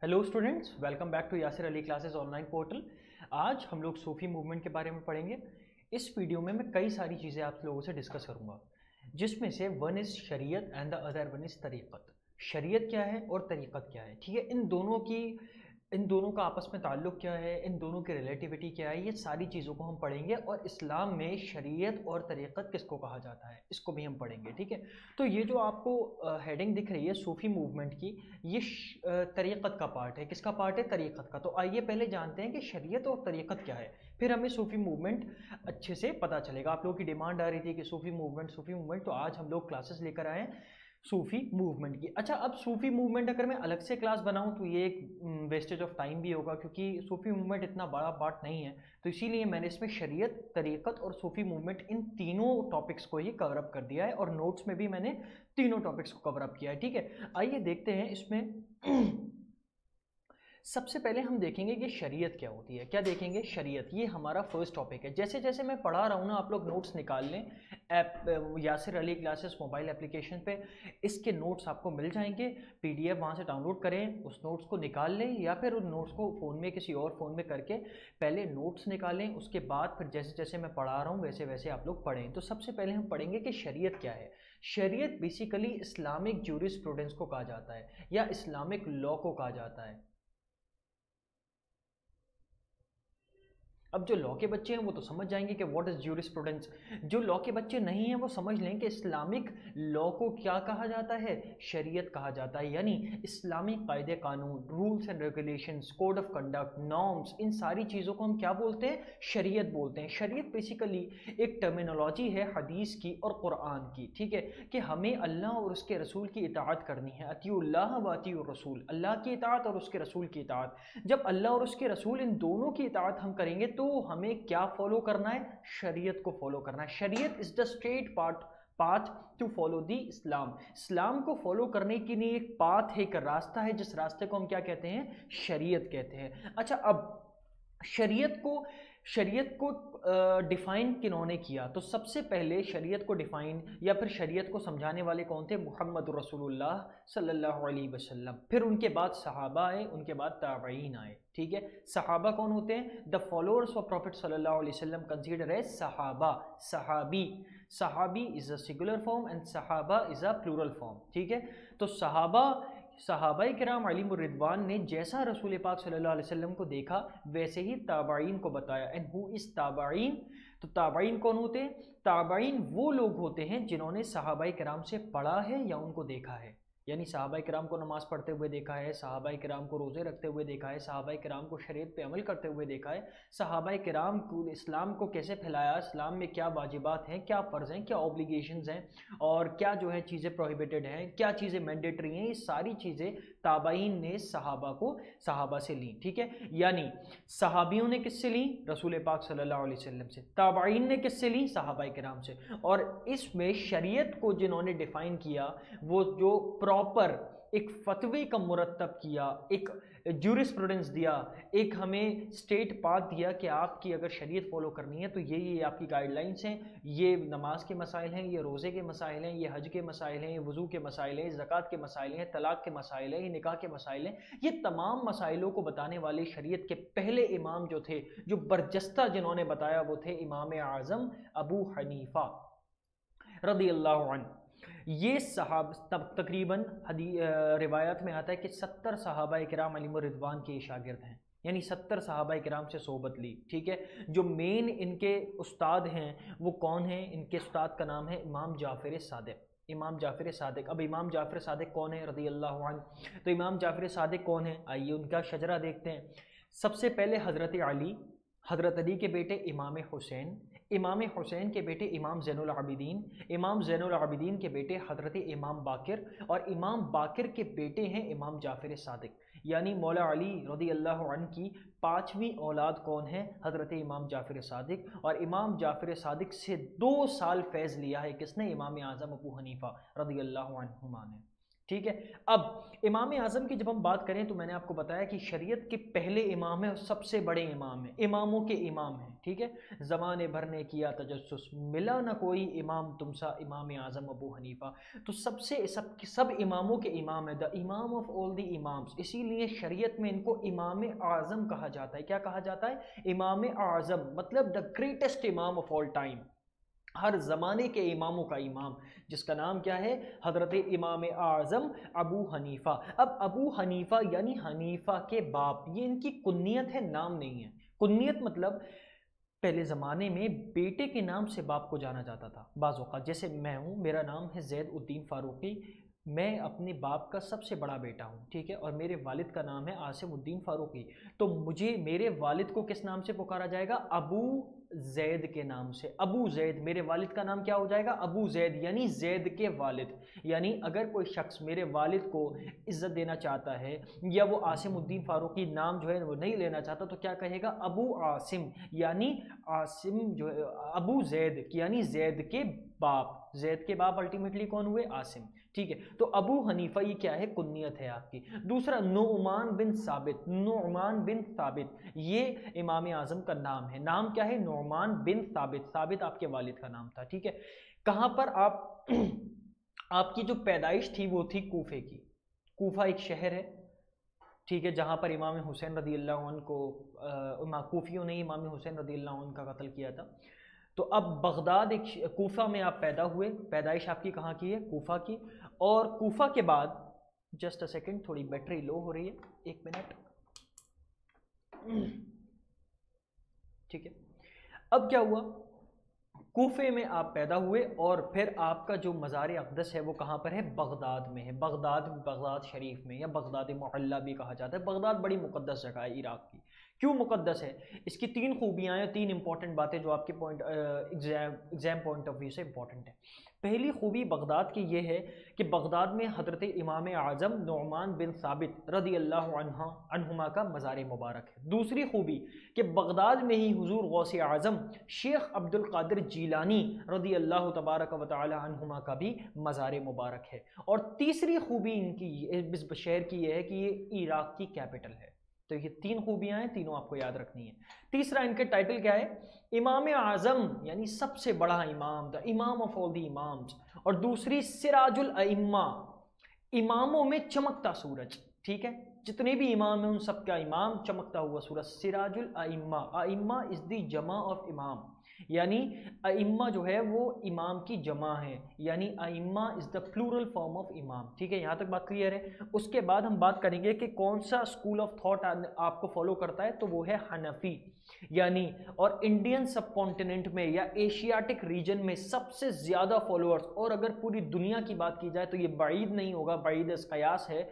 Hello students, welcome back to Yasir Ali classes online portal. आज हम लोग सूफी मूवमेंट के बारे में पढ़ेंगे। इस वीडियो में मैं कई सारी चीज़ें आप लोगों से डिस्कस करूंगा, जिसमें से वन इज़ शरीयत and the other one is तरीक़त। शरीयत क्या है और तरीक़त क्या है, ठीक है। इन दोनों का आपस में ताल्लुक़ क्या है, इन दोनों की रिलेटिविटी क्या है, ये सारी चीज़ों को हम पढ़ेंगे। और इस्लाम में शरीयत और तरीक़त किसको कहा जाता है, इसको भी हम पढ़ेंगे, ठीक है। तो ये जो आपको हेडिंग दिख रही है सूफ़ी मूवमेंट की, ये तरीक़त का पार्ट है। किसका पार्ट है? तरीक़त का। तो आइए पहले जानते हैं कि शरीयत और तरीक़त क्या है, फिर हमें सूफ़ी मूवमेंट अच्छे से पता चलेगा। आप लोगों की डिमांड आ रही थी कि सूफ़ी मूवमेंट, तो आज हम लोग क्लासेस लेकर आए हैं सूफ़ी मूवमेंट की। अच्छा, अब सूफ़ी मूवमेंट अगर मैं अलग से क्लास बनाऊं तो ये एक वेस्टेज ऑफ टाइम भी होगा, क्योंकि सूफ़ी मूवमेंट इतना बड़ा पार्ट नहीं है। तो इसीलिए मैंने इसमें शरीयत, तरीक़त और सूफ़ी मूवमेंट, इन तीनों टॉपिक्स को ही कवर अप कर दिया है, और नोट्स में भी मैंने तीनों टॉपिक्स को कवर अप किया है, ठीक है। आइए देखते हैं इसमें। सबसे पहले हम देखेंगे कि शरीयत क्या होती है। क्या देखेंगे? शरीयत, ये हमारा फर्स्ट टॉपिक है। जैसे जैसे मैं पढ़ा रहा हूँ ना, आप लोग नोट्स निकाल लें। App Yasir Ali classes mobile application पे इसके नोट्स आपको मिल जाएंगे। पीडीएफ वहाँ से डाउनलोड करें, उस नोट्स को निकाल लें, या फिर उन नोट्स को फ़ोन में किसी और फ़ोन में करके पहले नोट्स निकालें। उसके बाद फिर जैसे जैसे मैं पढ़ा रहा हूँ वैसे वैसे आप लोग पढ़ें। तो सबसे पहले हम पढ़ेंगे कि शरीयत क्या है। शरीयत बेसिकली इस्लामिक ज्यूरिस्प्रूडेंस को कहा जाता है, या इस्लामिक लॉ को कहा जाता है। अब जो लॉ के बच्चे हैं वो तो समझ जाएंगे कि व्हाट इज ज्यूरिस्प्रूडेंस। जो लॉ के बच्चे नहीं हैं वो समझ लें कि इस्लामिक लॉ को क्या कहा जाता है, शरीयत कहा जाता है। यानी इस्लामिक कायदे कानून, rules and regulations, code of conduct, norms, इन सारी चीज़ों को हम क्या बोलते हैं? शरीयत बोलते हैं। शरीयत बेसिकली एक टर्मिनोलॉजी है हदीस की और कुरान की, ठीक है, कि हमें अल्लाह और उसके रसूल की इताअत करनी है। अतिउल्लाह व अतिउर रसूल, अल्लाह की इताअत और उसके रसूल की इताअत। जब अल्लाह और उसके रसूल इन दोनों की इताअत हम करेंगे तो हमें क्या फॉलो करना है? शरीयत को फॉलो करना है। शरीयत is the straight path to follow the Islam. इस्लाम को फॉलो करने के लिए एक पाथ है, एक रास्ता है, जिस रास्ते को हम क्या कहते हैं? शरीयत कहते हैं। अच्छा, अब शरीयत को डिफ़ाइन किन्होंने किया? तो सबसे पहले शरीयत को डिफ़ाइन या फिर शरीयत को समझाने वाले कौन थे? मुहम्मद रसूलुल्लाह सल्लल्लाहु अलैहि वसल्लम। फिर उनके बाद सहाबा आए, उनके बाद ताबईन आए, ठीक है। सहाबा कौन होते हैं? द फॉलोअर्स ऑफ प्रॉफिट सल्लल्लाहु अलैहि वसल्लम कंसीडर एज सहाबा। सहाबी, सहाबी is a singular form and सहाबा इज अ प्लूरल फॉर्म, ठीक है। तो सहाबाए किराम अलैहिमुर रिदवान ने जैसा रसूल पाक सल्लल्लाहु अलैहि वसल्लम को देखा वैसे ही ताबाईन को बताया। एंड हु इज ताबाईन? तो ताबाईन कौन होते हैं? ताबाईन वो लोग होते हैं जिन्होंने सहाबाए किराम से पढ़ा है या उनको देखा है। यानी सहाबाए किराम को नमाज़ पढ़ते हुए देखा है, सहाबाए किराम को रोज़े रखते हुए देखा है, सहाबाए किराम को शरीयत पे अमल करते हुए देखा है, सहाबाए किराम को इस्लाम को कैसे फैलाया, इस्लाम में क्या वाजिबात हैं, क्या फ़र्ज़ हैं, क्या ऑब्लिगेशंस हैं, और क्या जो है चीज़ें प्रोहिबिटेड हैं, क्या चीज़ें मैंडेटरी हैं। ये सारी चीज़ें ताबाईन ने सहाबा से ली, ठीक है। यानी सहाबियों ने किससे ली? रसूल पाक सल्लल्लाहु अलैहि वसल्लम से। ताबाईन ने किससे ली? सहाबाए किराम से। और इसमें शरीयत को जिन्होंने डिफ़ाइन किया, वो जो प्रॉपर एक फतवे का मुरत्तब किया, एक ज्यूरिस्प्रूडेंस दिया, एक हमें स्टेट पाथ दिया कि आपकी अगर शरीयत फॉलो करनी है तो ये आपकी गाइडलाइंस हैं, ये नमाज के मसाइल हैं, ये रोज़े के मसाइल हैं, ये हज के मसाइल हैं, ये वज़ू के मसाइल हैं, ज़कात के मसाइल हैं, तलाक़ के मसाइल हैं, ये निकाह के मसाइल हैं। ये तमाम मसाइलों को बताने वाले शरीयत के पहले इमाम जो थे, जो बरजस्ता जिन्होंने बताया, वो थे इमाम आज़म अबू हनीफ़ा रज़ियल्लाहु अन्हु। ये तकरीबन रिवायत में आता है कि 70 सहाबा किराम अलैहिमुर रिदवान के शागिर्द हैं। यानी 70 सहाबा किराम से सोबत ली, ठीक है। जो मेन इनके उस्ताद हैं वो कौन हैं? इनके उस्ताद का नाम है इमाम जाफ़र सादिक। इमाम जाफ़र सादिक। अब इमाम जाफ़र सादिक कौन है रज़ियल्लाहु अन्हु? तो इमाम जाफ़र सादिक कौन है? आइए उनका शजरा देखते हैं। सबसे पहले हज़रत अली के बेटे इमाम हुसैन, इमाम हुसैन के बेटे इमाम ज़ैनुल आबिदीन, इमाम ज़ैनुल आबिदीन के बेटे हज़रत इमाम बाकिर, और इमाम बाकिर के बेटे हैं इमाम जाफ़र सादिक। यानी मौला अली रज़ियल्लाहु अन्हु की पाँचवीं औलाद कौन है? हज़रत इमाम जाफ़र सादिक। और इमाम जाफ़र सादिक से 2 साल फैज़ लिया है किसने? इमाम आज़म अबू हनीफ़ा रज़ियल्लाहु अन्हुमा ने। ठीक है। अब इमाम आज़म की जब हम बात करें तो मैंने आपको बताया कि शरीयत के पहले इमाम है और सबसे बड़े इमाम है, इमामों के इमाम हैं, ठीक है। ज़माने भर ने किया तजस्सुस, मिला ना कोई इमाम तुमसा इमाम आज़म अबू हनीफा। तो सब इमामों के इमाम है, द इमाम ऑफ ऑल द इमाम्स। इसीलिए शरीयत में इनको इमाम आज़म कहा जाता है। क्या कहा जाता है? इमाम आज़म, मतलब द ग्रेटेस्ट इमाम ऑफ ऑल टाइम, हर ज़माने के इमामों का इमाम, जिसका नाम क्या है? हज़रत इमाम आज़म अबू हनीफ़ा। अब अबू हनीफ़ा यानी हनीफ़ा के बाप, ये इनकी कुन्नियत है, नाम नहीं है। कुन्नियत मतलब पहले ज़माने में बेटे के नाम से बाप को जाना जाता था। बाज़ औक़ात जैसे मैं हूँ, मेरा नाम है ज़ैद उद्दीन फ़ारूक़ी, मैं अपने बाप का सबसे बड़ा बेटा हूँ, ठीक है, और मेरे वालिद का नाम है आसिम उद्दीन फ़ारूक़ी। तो मुझे मेरे वालिद को किस नाम से पुकारा जाएगा? अबू ज़ैद के नाम से। अबू ज़ैद, मेरे वालिद का नाम क्या हो जाएगा? अबू ज़ैद, यानी ज़ैद के वालिद। यानी अगर कोई शख्स मेरे वालिद को इज़्ज़त देना चाहता है या वो आसिम उद्दीन फ़ारूक़ी नाम जो है वो नहीं लेना चाहता, तो क्या कहेगा? अबू आसिम, यानी आसिम जो है अबू ज़ैद, यानी ज़ैद के बाप। ज़ैद के बाप अल्टीमेटली कौन हुए? आसिम, ठीक है। तो अबू हनीफा ये क्या है? कुन्नियत है आपकी। दूसरा, नुअमान बिन साबित। नुअमान बिन साबित ये इमाम आज़म का नाम है। नाम क्या है? नुअमान बिन साबित। साबित आपके वालिद का नाम था, ठीक है। कहाँ पर आप आपकी जो पैदाइश थी वो थी कूफे की। कूफा एक शहर है, ठीक है, जहाँ पर इमाम हुसैन रदी अल्लाह अन्हु को कूफियों ने इमाम हुसैन रदी अल्लाह अन्हु का कत्ल किया था। तो अब बगदाद एक कूफा में आप पैदा हुए, पैदाइश आपकी कहाँ की है? कूफा की। और कूफा के बाद, जस्ट अ सेकेंड, थोड़ी बैटरी लो हो रही है, एक मिनट, ठीक है। अब क्या हुआ? कूफे में आप पैदा हुए और फिर आपका जो मज़ार अक़दस है वो कहाँ पर है? बगदाद में है। बगदाद शरीफ में, या बगदाद मोहल्ला भी कहा जाता है। बगदाद बड़ी मुक़द्दस जगह है इराक़ की। क्यों मुक़द्दस है? इसकी 3 खूबियाँ हैं, 3 इंपॉर्टेंट बातें जो आपके एग्ज़ाम पॉइंट ऑफ व्यू से इंपॉर्टेंट है। पहली खूबी बगदाद की ये है कि बगदाद में हज़रत इमाम आज़म नुअमान बिन साबित रज़ी अल्लाह अन्हुमा का मज़ार मुबारक है। दूसरी खूबी कि बगदाद में ही हुज़ूर गौसे आज़म शेख अब्दुल क़ादिर जीलानी रज़ी अल्लाह तबारक व तआला अन्हुमा का भी मज़ार मुबारक है। और तीसरी खूबी इनकी इस शहर की यह है कि ये इराक़ की कैपिटल है। तो ये 3 खूबियाँ हैं, तीनों आपको याद रखनी है। तीसरा, इनके टाइटल क्या है? इमाम आज़म, यानी सबसे बड़ा इमाम, द इमाम ऑफ ऑल द इमाम्स। और दूसरी, सिराजुल अइम्मा, इमामों में चमकता सूरज, ठीक है। जितने भी इमाम हैं उन सब का इमाम, चमकता हुआ सूरज, सिराजुल अइम्मा। अइम्मा इज़ द जमा ऑफ इमाम, यानी अइम्मा जो है वो इमाम की जमा है, यानी अइम्मा is the plural form of imam, ठीक है। यहाँ तक बात क्लियर है। उसके बाद हम बात करेंगे कि कौन सा स्कूल ऑफ थॉट आपको फॉलो करता है, तो वो है हनफी, यानी, और इंडियन सब कॉन्टिनेंट में या एशियाटिक रीजन में सबसे ज़्यादा फॉलोअर्स, और अगर पूरी दुनिया की बात की जाए तो ये बाईद नहीं होगा, बाईद इस कयास है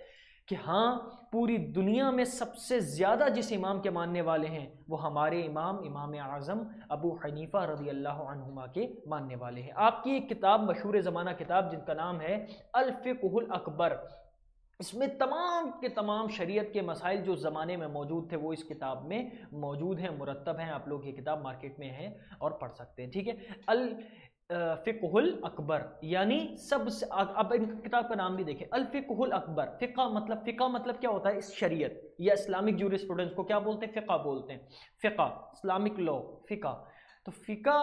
कि हाँ, पूरी दुनिया में सबसे ज़्यादा जिस इमाम के मानने वाले हैं वो हमारे इमाम आज़म अबू हनीफ़ा रज़ी अल्लाह अन्हुमा के मानने वाले हैं। आपकी एक किताब, मशहूर ज़माना किताब, जिनका नाम है अल फ़िक़्हुल अकबर, इसमें तमाम के तमाम शरीयत के मसाइल जो ज़माने में मौजूद थे वो इस किताब में मौजूद हैं, मुरत्तब हैं। आप लोग ये किताब मार्केट में है और पढ़ सकते हैं, ठीक है। अल फ़िक़्हुल अकबर, यानी सबसे, अब इन किताब का नाम भी देखें, अल फ़िक़्हुल अकबर। फ़िक़ा मतलब क्या होता है? इस शरीयत या इस्लामिक जूरिस्प्रूडेंस को क्या बोलते हैं? फ़िक़ा बोलते हैं। फ़िक़ा, इस्लामिक लॉ, फ़िक़ा। तो फ़िक़ा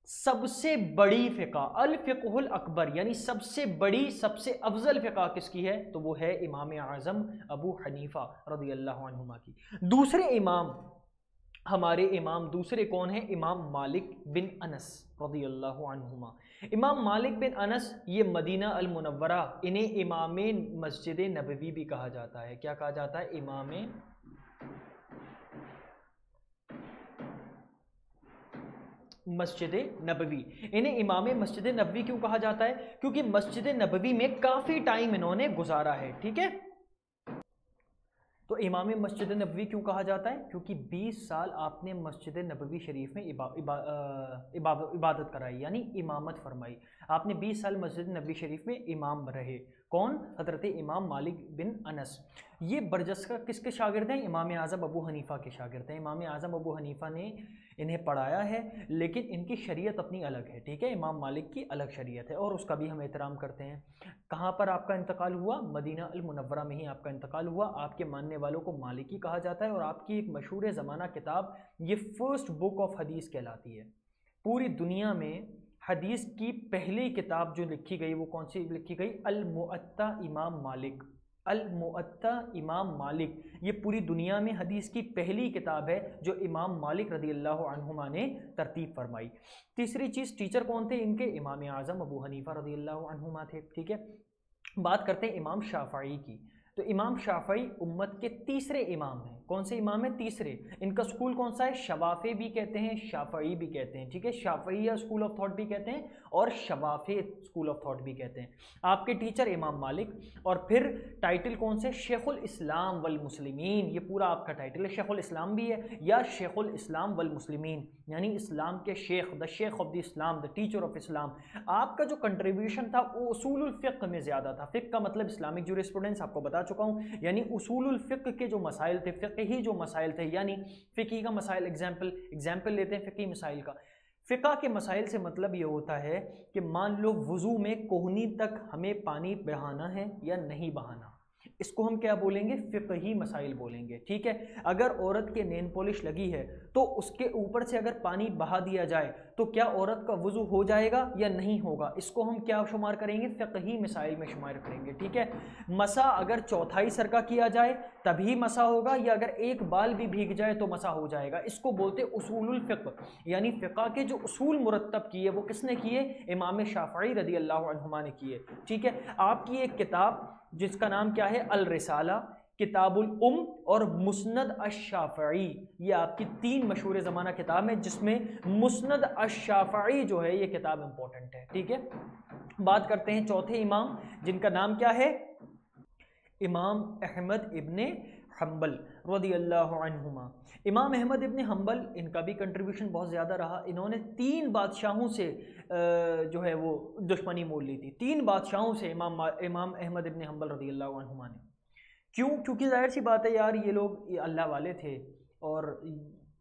सबसे बड़ी फ़िक़ा, अल फ़िक़्हुल अकबर, यानी सबसे बड़ी, सबसे अफजल फ़िक़ा किसकी है? तो वो है इमाम आज़म अबू हनीफ़ा रज़ी अल्लाह अन्हुमा की। दूसरे इमाम, हमारे इमाम दूसरे कौन है? इमाम मालिक बिन अनस रज़ी अल्लाह अन्हुमा। इमाम मालिक बिन अनस ये मदीना अल मुनव्वरा, इन्हें इमाम मस्जिद नबवी भी कहा जाता है। क्या कहा जाता है? इमाम मस्जिद नबवी। इन्हें इमाम मस्जिद नबवी क्यों कहा जाता है? क्योंकि मस्जिद नबवी में काफ़ी टाइम इन्होंने गुजारा है, ठीक है। तो इमाम मस्जिद नबवी क्यों कहा जाता है? क्योंकि 20 साल आपने मस्जिद नबवी शरीफ में इबादत कराई, यानी इमामत फरमाई। आपने 20 साल मस्जिद नबवी शरीफ में इमाम रहे। कौन? हज़रत इमाम मालिक बिन अनस। ये बरजस्का किसके शागिर्द हैं? इमाम आज़म अबू हनीफ़ा के शागिर्द हैं। इमाम आज़म अबू हनीफ़ा ने इन्हें पढ़ाया है, लेकिन इनकी शरीयत अपनी अलग है, ठीक है। इमाम मालिक की अलग शरीयत है और उसका भी हम एहतराम करते हैं। कहाँ पर आपका इंतकाल हुआ? मदीना अल मुनव्वरा में ही आपका इंतकाल हुआ। आपके मानने वालों को मालिकी कहा जाता है और आपकी एक मशहूर ज़माना किताब, ये फर्स्ट बुक ऑफ हदीस कहलाती है। पूरी दुनिया में हदीस की पहली किताब जो लिखी गई वो कौन सी लिखी गई? अल मुअत्ता इमाम मालिक। अल मुअत्ता इमाम मालिक, ये पूरी दुनिया में हदीस की पहली किताब है जो इमाम मालिक रदियल्लाहु अन्हुमा ने तरतीब फरमाई। तीसरी चीज़, टीचर कौन थे इनके? इमाम आज़म अबू हनीफ़ा रदियल्लाहु अन्हुमा थे, ठीक है। बात करते हैं इमाम शाफ़ई की। तो इमाम शाफ़ई उम्मत के तीसरे इमाम हैं। कौन से इमाम हैं? तीसरे। इनका स्कूल कौन सा है? शवाफ़े भी कहते हैं, शाफ़ई भी कहते हैं, ठीक है। शाफ़इया स्कूल ऑफ थॉट भी कहते हैं और शवाफ़े स्कूल ऑफ थॉट भी कहते हैं। आपके टीचर इमाम मालिक, और फिर टाइटल कौन से? शेखुल इस्लाम वल मुस्लिमीन। ये पूरा आपका टाइटल है। शेखुल इस्लाम भी है या शेखुल इस्लाम वल मुस्लिमीन, यानी इस्लाम के शेख, the sheikh of the Islam, the teacher of Islam. आपका जो कंट्रीब्यूशन था वो उसूलुल फ़िक़्ह में ज़्यादा था। फ़िक़्ह का मतलब इस्लामिक जूरिस्प्रूडेंस, आपको बता चुका हूँ, यानी उसूलुल फ़िक़्ह के जो मसाइल थे, फ़िक़ही जो मसाइल थे, यानी फ़िक़ही का मसाइल, एग्जाम्पल लेते हैं फ़िक़ही मसाइल का। फ़िक़ह के मसाइल से मतलब ये होता है कि मान लो वज़ू में कोहनी तक हमें पानी बहाना है या नहीं बहाना, इसको हम क्या बोलेंगे? फ़िक़ही मसाइल बोलेंगे, ठीक है। अगर औरत के नेल पॉलिश लगी है तो उसके ऊपर से अगर पानी बहा दिया जाए तो क्या औरत का वज़ू हो जाएगा या नहीं होगा, इसको हम क्या शुमार करेंगे? फ़िक़ही मसाइल में शुमार करेंगे, ठीक है। मसा अगर चौथाई सर का किया जाए तभी मसा होगा, या अगर एक बाल भी भीग जाए तो मसा हो जाएगा, इसको बोलते उसूलुल फ़िक़्ह। यानी फ़िक़ह के जो उसूल मुरत्तब किए वो किसने किए? इमाम शाफ़ई रदियल्लाहु अन्हुमा ने किए, ठीक है। आपकी एक किताब जिसका नाम क्या है? अल रिसाला, किताबुल उम और मुस्नद अश-शाफ़ई, ये आपकी 3 मशहूर ज़माना किताब है, जिसमें मुस्नद अश-शाफ़ई जो है ये किताब इंपॉर्टेंट है, ठीक है। बात करते हैं चौथे इमाम, जिनका नाम क्या है? इमाम अहमद इब्ने हम्बल रदियल्लाहु अन्हुमा। इमाम अहमद इब्ने हम्बल, इनका भी कंट्रीब्यूशन बहुत ज़्यादा रहा। इन्होंने 3 बादशाहों से जो है वो दुश्मनी मोल ली थी। 3 बादशाहों से इमाम अहमद इब्ने हम्बल रदियल्लाहु अन्हुमा ने। क्यों? क्योंकि जाहिर सी बात है यार, ये लोग अल्लाह वाले थे और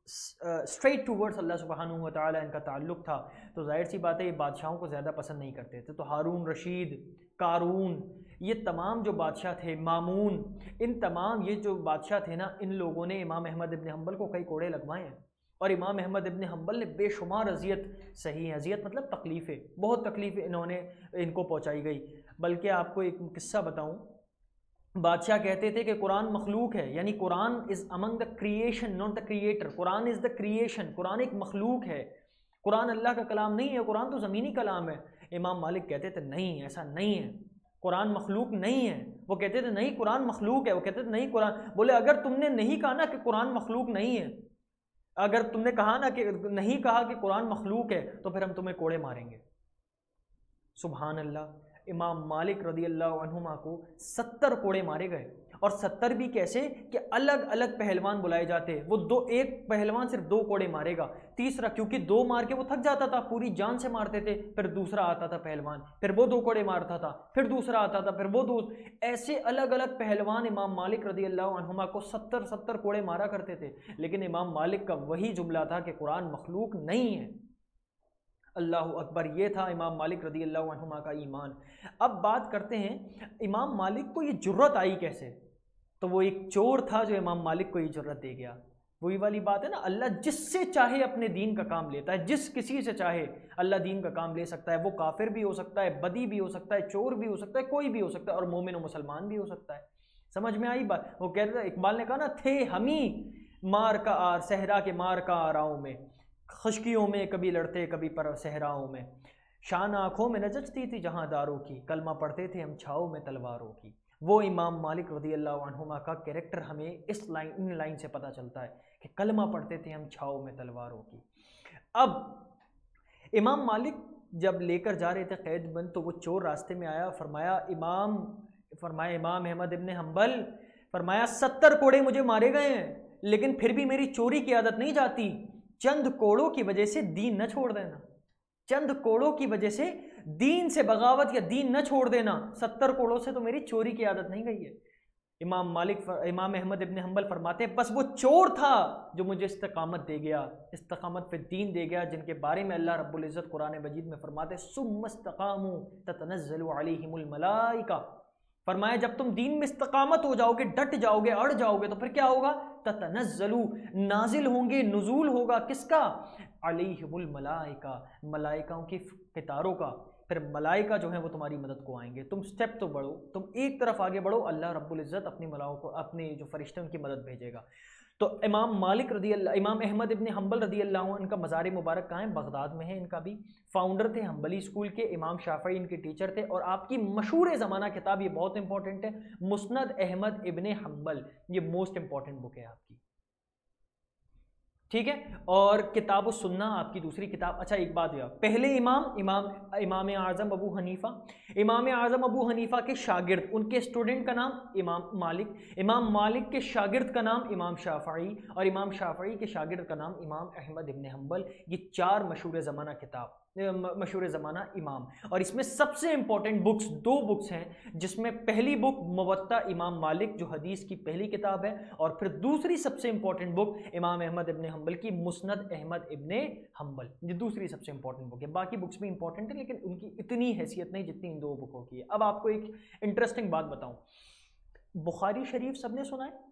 स्ट्रेट टूवर्ड्स अल्लाह सुब्हानहू व तआला इनका ताल्लुक़ था, तो जाहिर सी बात है ये बादशाहों को ज़्यादा पसंद नहीं करते थे। तो हारून रशीद, कारून, ये तमाम जो बादशाह थे, मामून, इन तमाम ये जो बादशाह थे ना, इन लोगों ने इमाम अहमद इब्ने हम्बल को कई कोड़े लगवाए हैं और इमाम अहमद इब्ने हम्बल ने बेशुमार अजियत, सही अजियत मतलब तकलीफ़ें, बहुत तकलीफ़ें इन्होंने इनको पहुँचाई गई। बल्कि आपको एक किस्सा बताऊँ, बादशाह कहते थे कि कुरान मखलूक है, यानी Quran is among the creation not the creator, Quran is the creation, Quran एक मखलूक है, कुरान अल्लाह का कलाम नहीं है, कुरान तो ज़मीनी कलाम है। इमाम मालिक कहते थे नहीं, ऐसा नहीं है, कुरान मखलूक नहीं है। वो कहते थे नहीं कुरान मखलूक है, वो कहते थे नहीं कुरान। बोले अगर तुमने नहीं कहा ना कि कुरान मखलूक नहीं है, अगर तुमने कहा ना कि नहीं कहा कि कुरान मखलूक है, तो फिर हम तुम्हें कोड़े मारेंगे। सुभान अल्लाह। इमाम मालिक रदियल्लाहु अन्हुमा को 70 कोड़े मारे गए, और 70 भी कैसे कि अलग अलग पहलवान बुलाए जाते। वो एक पहलवान सिर्फ 2 कोड़े मारेगा, तीसरा क्योंकि 2 मार के वो थक जाता था, पूरी जान से मारते थे, फिर दूसरा आता था पहलवान, फिर वो 2 कोड़े मारता था, फिर दूसरा आता था, फिर वो 2, ऐसे अलग अलग पहलवान इमाम मालिक रदियल्लाहु अन्हुमा को 70 कोड़े मारा करते थे। लेकिन इमाम मालिक का वही जुमला था कि कुरान मखलूक नहीं है। अल्लाहु अकबर, ये था इमाम मालिक रदियल्लाहु अन्हुमा का ईमान। अब बात करते हैं इमाम मालिक को ये जुर्रत आई कैसे। तो वो एक चोर था जो इमाम मालिक को ये जुर्रत दे गया। वही वाली बात है ना, अल्लाह जिससे चाहे अपने दीन का काम लेता है, जिस किसी से चाहे अल्लाह दीन का काम ले सकता है। वो काफिर भी हो सकता है, बदी भी हो सकता है, चोर भी हो सकता है, कोई भी हो सकता है, और मोमिन और मुसलमान भी हो सकता है। समझ में आई बात? वो कहते, इकबाल ने कहा ना, थे हमी मार का आर सहरा के मार का आराओं में, खुशकियों में कभी लड़ते कभी पर सहराओं में, शान आँखों में नजरती थी जहांदारों की, कलमा पढ़ते थे हम छाओं में तलवारों की। वो इमाम मालिक रदियल्लाहु अन्हुमा का कैरेक्टर हमें इन लाइन से पता चलता है कि कलमा पढ़ते थे हम छाओं में तलवारों की। अब इमाम मालिक जब लेकर जा रहे थे कैद बंद, तो वो चोर रास्ते में आया, फरमाया इमाम अहमद इब्ने हम्बल, फरमाया 70 कोड़े मुझे मारे गए हैं, लेकिन फिर भी मेरी चोरी की आदत नहीं जाती। चंद कोड़ों की वजह से दीन न छोड़ देना, चंद कोड़ों की वजह से दीन से बगावत या दीन न छोड़ देना। 70 कोड़ों से तो मेरी चोरी की आदत नहीं गई है। इमाम अहमद इब्न हंबल फरमाते हैं बस वो चोर था जो मुझे इस्तकामत दे गया, इस्तकामत पे दीन दे गया, जिनके बारे में अल्लाह रब्बुल इज़्ज़त कुरान मजीद में फरमाते हैं सुम्मस्तकामू ततनज़्ज़लु अलैहिमुल मलाइका। फरमाया जब तुम दीन में इस्तकामत हो जाओगे, डट जाओगे, अड़ जाओगे, तो फिर क्या होगा? ततनज़्ज़लु, नाजिल होंगे, नुज़ूल होगा किसका? अलैहिमुल मलाइका, मलाइकाओं की कितारों का। फिर मलाइका जो है वो तुम्हारी मदद को आएंगे। तुम स्टेप तो बढ़ो, तुम एक तरफ आगे बढ़ो, अल्लाह रब्बुल इज़्ज़त अपनी मलाओं को, अपने जो फरिश्ते उनकी मदद भेजेगा। तो इमाम अहमद इब्न हंबल रदी अल्लाह अन्हु, इनका मज़ार मुबारक कहाँ है? बगदाद में है। इनका भी फाउंडर थे हंबली स्कूल के, इमाम शाफ़ई इनके टीचर थे। और आपकी मशहूर ज़माना किताब, ये बहुत इंपॉर्टेंट है, मुस्नद अहमद इब्न हंबल, ये मोस्ट इंपॉर्टेंट बुक है आपकी, ठीक है। और किताब सुन्ना आपकी दूसरी किताब। अच्छा एक बात यार, पहले इमाम आज़म अबू हनीफ़ा, इमाम आज़म अबू हनीफ़ा के शागिर्द, उनके स्टूडेंट का नाम इमाम मालिक के शागिर्द का नाम इमाम शाफ़ई, और इमाम शाफ़ई के शागिर्द का नाम इमाम अहमद इब्न हंबल। ये 4 मशहूर ज़माना किताब, मशहूर ज़माना इमाम। और इसमें सबसे इंपॉर्टेंट बुक्स 2 बुक्स हैं, जिसमें पहली बुक मुवत्ता इमाम मालिक जो हदीस की पहली किताब है, और फिर दूसरी सबसे इंपॉर्टेंट बुक इमाम अहमद इब्न हंबल की मुस्नद अहमद इब्न हंबल, ये दूसरी सबसे इंपॉर्टेंट बुक है। बाकी बुक्स भी इंपॉर्टेंट है, लेकिन उनकी इतनी हैसियत नहीं जितनी इन 2 बुकों की है। अब आपको एक इंटरेस्टिंग बात बताऊं, बुखारी शरीफ सबने सुना है?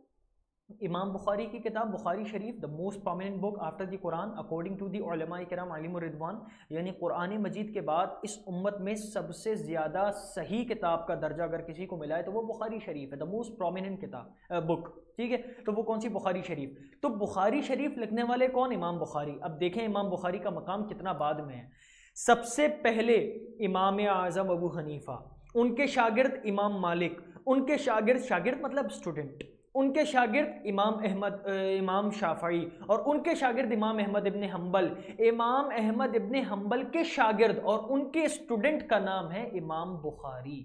इमाम बुखारी की किताब बुखारी शरीफ, the most prominent book after the Quran according to the उलमा किराम अलैहिम रिदवान, यानी कुरान मजीद के बाद इस उम्मत में सबसे ज़्यादा सही किताब का दर्जा अगर किसी को मिला है तो वो बुखारी शरीफ है, द मोस्ट प्रोमिनेंट किताब बुक, ठीक है। तो वो कौन सी? बुखारी शरीफ। तो बुखारी शरीफ लिखने वाले कौन? इमाम बुखारी। अब देखें इमाम बुखारी का मकाम कितना बाद में है। सबसे पहले इमाम आज़म अबू हनीफ़ा, उनके शागिर्द इमाम मालिक, उनके शागिर्द मतलब स्टूडेंट, उनके शागिर्द इमाम शाफ़ई, और उनके शागिर्द इमाम अहमद इब्न हंबल। इमाम अहमद इब्न हंबल के शागिर्द और उनके स्टूडेंट का नाम है इमाम बुखारी।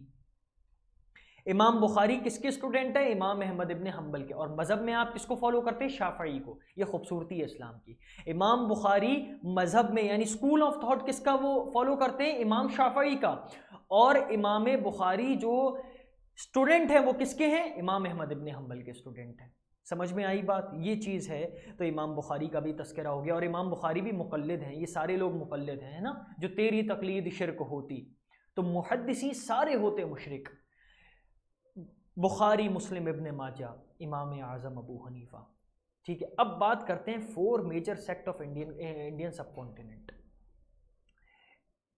इमाम बुखारी किसके स्टूडेंट है? इमाम अहमद इब्न हंबल के। और मज़हब में आप किसको फॉलो करते हैं? शाफ़ई को। ये खूबसूरती है इस्लाम की। इमाम बुखारी मज़हब में यानी स्कूल ऑफ थॉट किसका वो फॉलो करते हैं? इमाम शाफ़ई का। और इमाम बुखारी जो स्टूडेंट हैं वो किसके हैं? इमाम अहमद इब्न हंबल के स्टूडेंट हैं। समझ में आई बात? ये चीज़ है। तो इमाम बुखारी का भी तस्करा हो गया। और इमाम बुखारी भी मुक़ल्लिद हैं, ये सारे लोग मुक़ल्लिद हैं, है ना। जो तेरी तकलीद शिरक होती, तो मुहद्दिसी सारे होते मुशरिक। बुखारी, मुस्लिम, इब्न माजा, इमाम आज़म अबू हनीफ़ा, ठीक है। अब बात करते हैं 4 मेजर सेक्ट ऑफ इंडियन सब कॉन्टिनेंट।